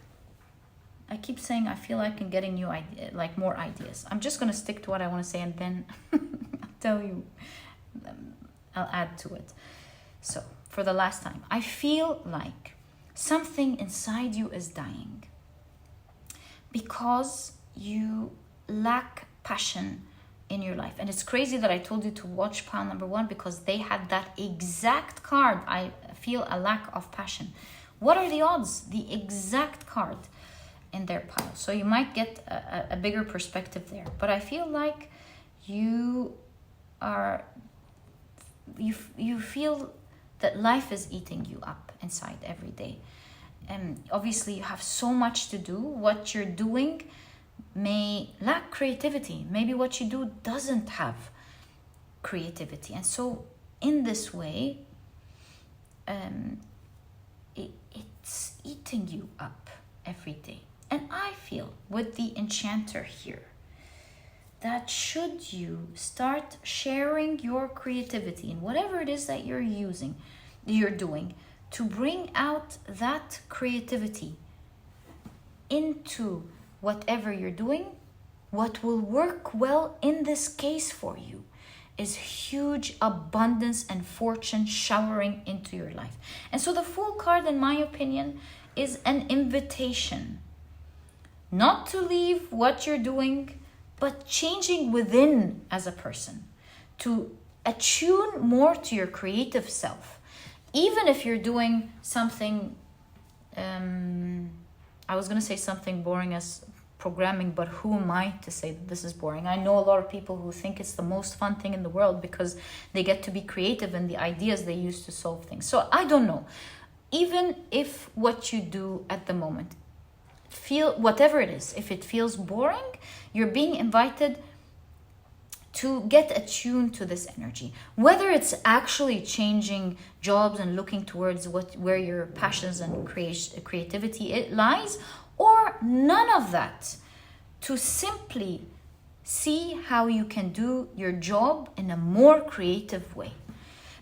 I keep saying I feel like I'm getting new ideas, like more ideas. I'm just going to stick to what I want to say, and then I'll tell you, I'll add to it. So, for the last time, I feel like something inside you is dying because you lack passion in your life. And it's crazy that I told you to watch pile number 1, because they had that exact card. I feel a lack of passion. What are the odds? The exact card in their pile. So you might get a bigger perspective there. But I feel like you feel that life is eating you up inside every day. And obviously you have so much to do. What you're doing may lack creativity. Maybe what you do doesn't have creativity. And so in this way, it's eating you up every day. And I feel with the enchanter here, that should you start sharing your creativity in whatever it is that you're doing, to bring out that creativity into whatever you're doing, what will work well in this case for you is huge abundance and fortune showering into your life. And so the Fool card, in my opinion, is an invitation not to leave what you're doing, but changing within as a person, to attune more to your creative self. Even if you're doing something, I was going to say something boring as programming, but who am I to say that this is boring? I know a lot of people who think it's the most fun thing in the world because they get to be creative in the ideas they use to solve things. So I don't know. Even if what you do at the moment, whatever it is, if it feels boring, you're being invited to get attuned to this energy. Whether it's actually changing jobs and looking towards where your passions and creativity lies, or none of that, to simply see how you can do your job in a more creative way.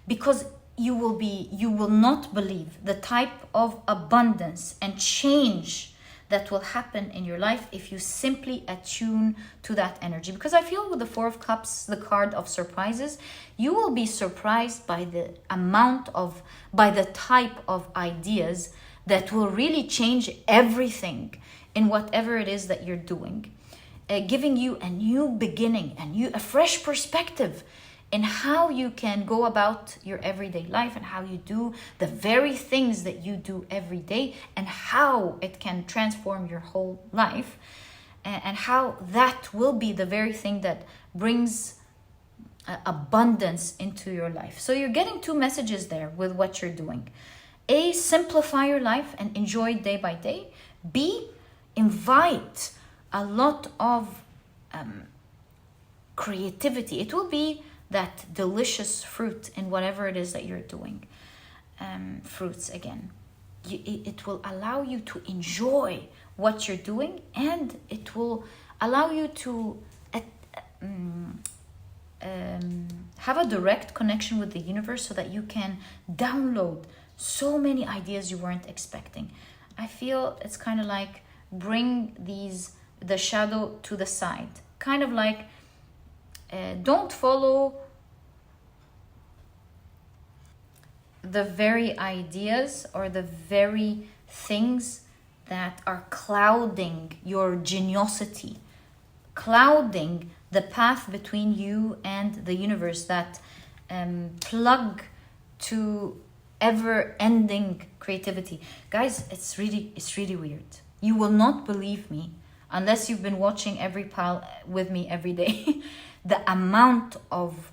Because you will not believe the type of abundance and change that will happen in your life if you simply attune to that energy. Because I feel with the Four of Cups, the card of surprises, you will be surprised by the type of ideas that will really change everything in whatever it is that you're doing, giving you a new beginning, a fresh perspective in how you can go about your everyday life and how you do the very things that you do every day, and how it can transform your whole life, and how that will be the very thing that brings abundance into your life. So you're getting two messages there with what you're doing. A, simplify your life and enjoy day by day. B, invite a lot of creativity. It will be that delicious fruit in whatever it is that you're doing. Fruits again. It will allow you to enjoy what you're doing, and it will allow you to have a direct connection with the universe, so that you can download so many ideas you weren't expecting. I feel it's kind of like bring the shadow to the side. Kind of like don't follow the very ideas or the very things that are clouding your geniosity, clouding the path between you and the universe, that plug to ever-ending creativity. Guys, it's really weird. You will not believe me unless you've been watching every pile with me every day. The amount of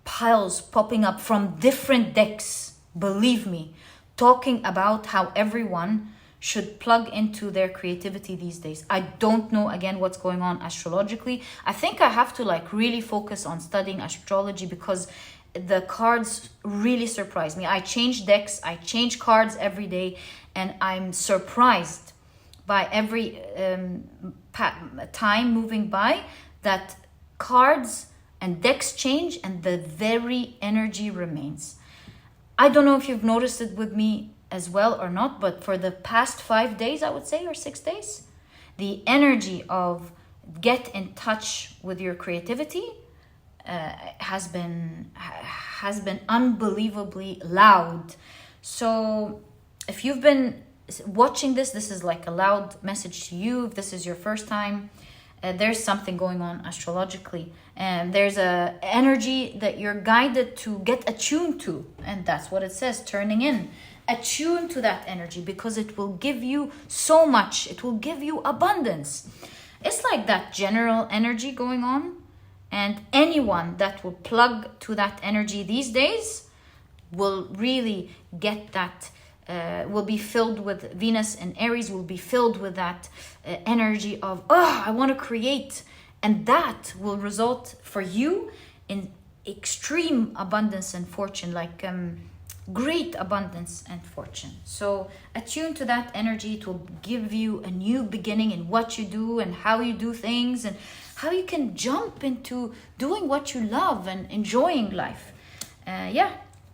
piles popping up from different decks, believe me, talking about how everyone should plug into their creativity these days. I don't know again what's going on astrologically. I think I have to like really focus on studying astrology, because the cards really surprise me. I change decks, I change cards every day, and I'm surprised by every time moving by that cards and decks change and the very energy remains. I don't know if you've noticed it with me as well or not, but for the past 5 days, I would say, or 6 days, the energy of get in touch with your creativity has been unbelievably loud. So if you've been watching this is like a loud message to you. If this is your first time, there's something going on astrologically, and there's a energy that you're guided to get attuned to, and that's what it says, turning in. Attune to that energy, because it will give you so much. It will give you abundance. It's like that general energy going on, and anyone that will plug to that energy these days will really get that, will be filled with Venus and Aries, will be filled with that energy of, I want to create. And that will result for you in extreme abundance and fortune, like great abundance and fortune. So attune to that energy. It will give you a new beginning in what you do and how you do things, and how you can jump into doing what you love and enjoying life.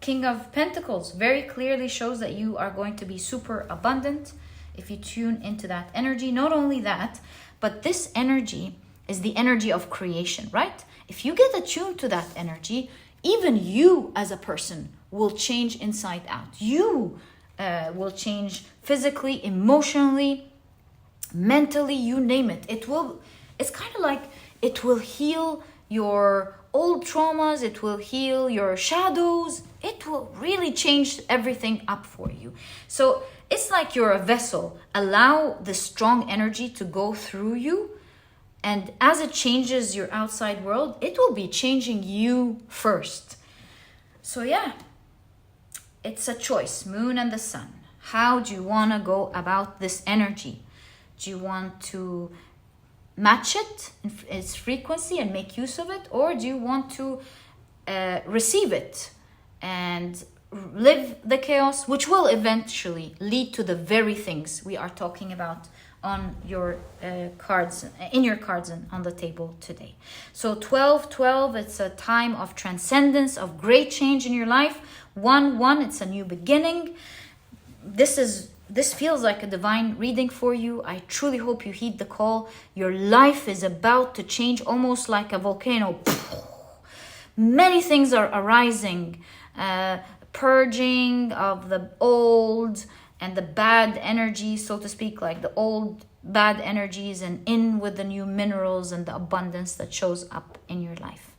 King of Pentacles very clearly shows that you are going to be super abundant if you tune into that energy. Not only that, but this energy is the energy of creation, right? If you get attuned to that energy, even you as a person will change inside out. You will change physically, emotionally, mentally, you name it. It's kind of like it will heal your old traumas, it will heal your shadows, it will really change everything up for you. So it's like you're a vessel. Allow the strong energy to go through you, and as it changes your outside world, it will be changing you first. So it's a choice, moon and the sun. How do you want to go about this energy? Do you want to match it in its frequency and make use of it, or do you want to receive it and live the chaos, which will eventually lead to the very things we are talking about on your cards, in your cards and on the table today. So 12, it's a time of transcendence, of great change in your life. 1, it's a new beginning. This feels like a divine reading for you. I truly hope you heed the call. Your life is about to change, almost like a volcano. Many things are arising, purging of the old and the bad energy, so to speak, like the old bad energies, and in with the new minerals and the abundance that shows up in your life.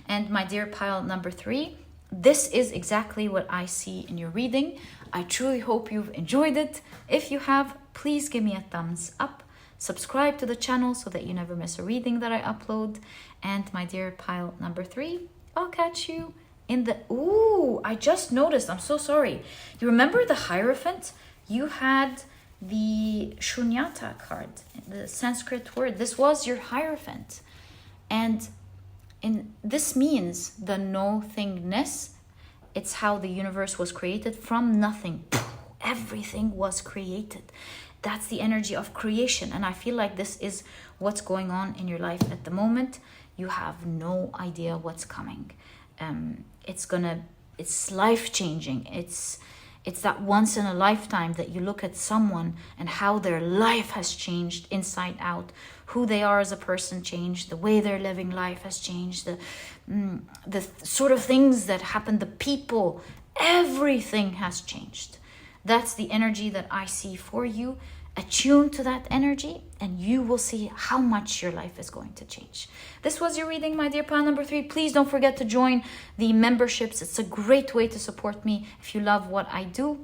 And my dear pile number 3, this is exactly what I see in your reading. I truly hope you've enjoyed it. If you have, please give me a thumbs up. Subscribe to the channel so that you never miss a reading that I upload. And my dear pile number 3, I'll catch you in the... Ooh, I just noticed. I'm so sorry. You remember the Hierophant? You had the Shunyata card, the Sanskrit word. This was your Hierophant. And this means the no-thingness. It's how the universe was created from nothing. Everything was created. That's the energy of creation. And I feel like this is what's going on in your life at the moment. You have no idea what's coming. It's life-changing. It's that once in a lifetime that you look at someone and how their life has changed inside out, who they are as a person changed, the way they're living life has changed, the sort of things that happen, the people everything has changed. That's the energy that I see for you. Attune to that energy and you will see how much your life is going to change. This was your reading, my dear pile number 3. Please don't forget to join the memberships. It's a great way to support me if you love what I do.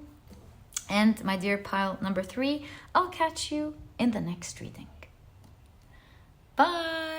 And my dear pile number 3, I'll catch you in the next reading. Bye.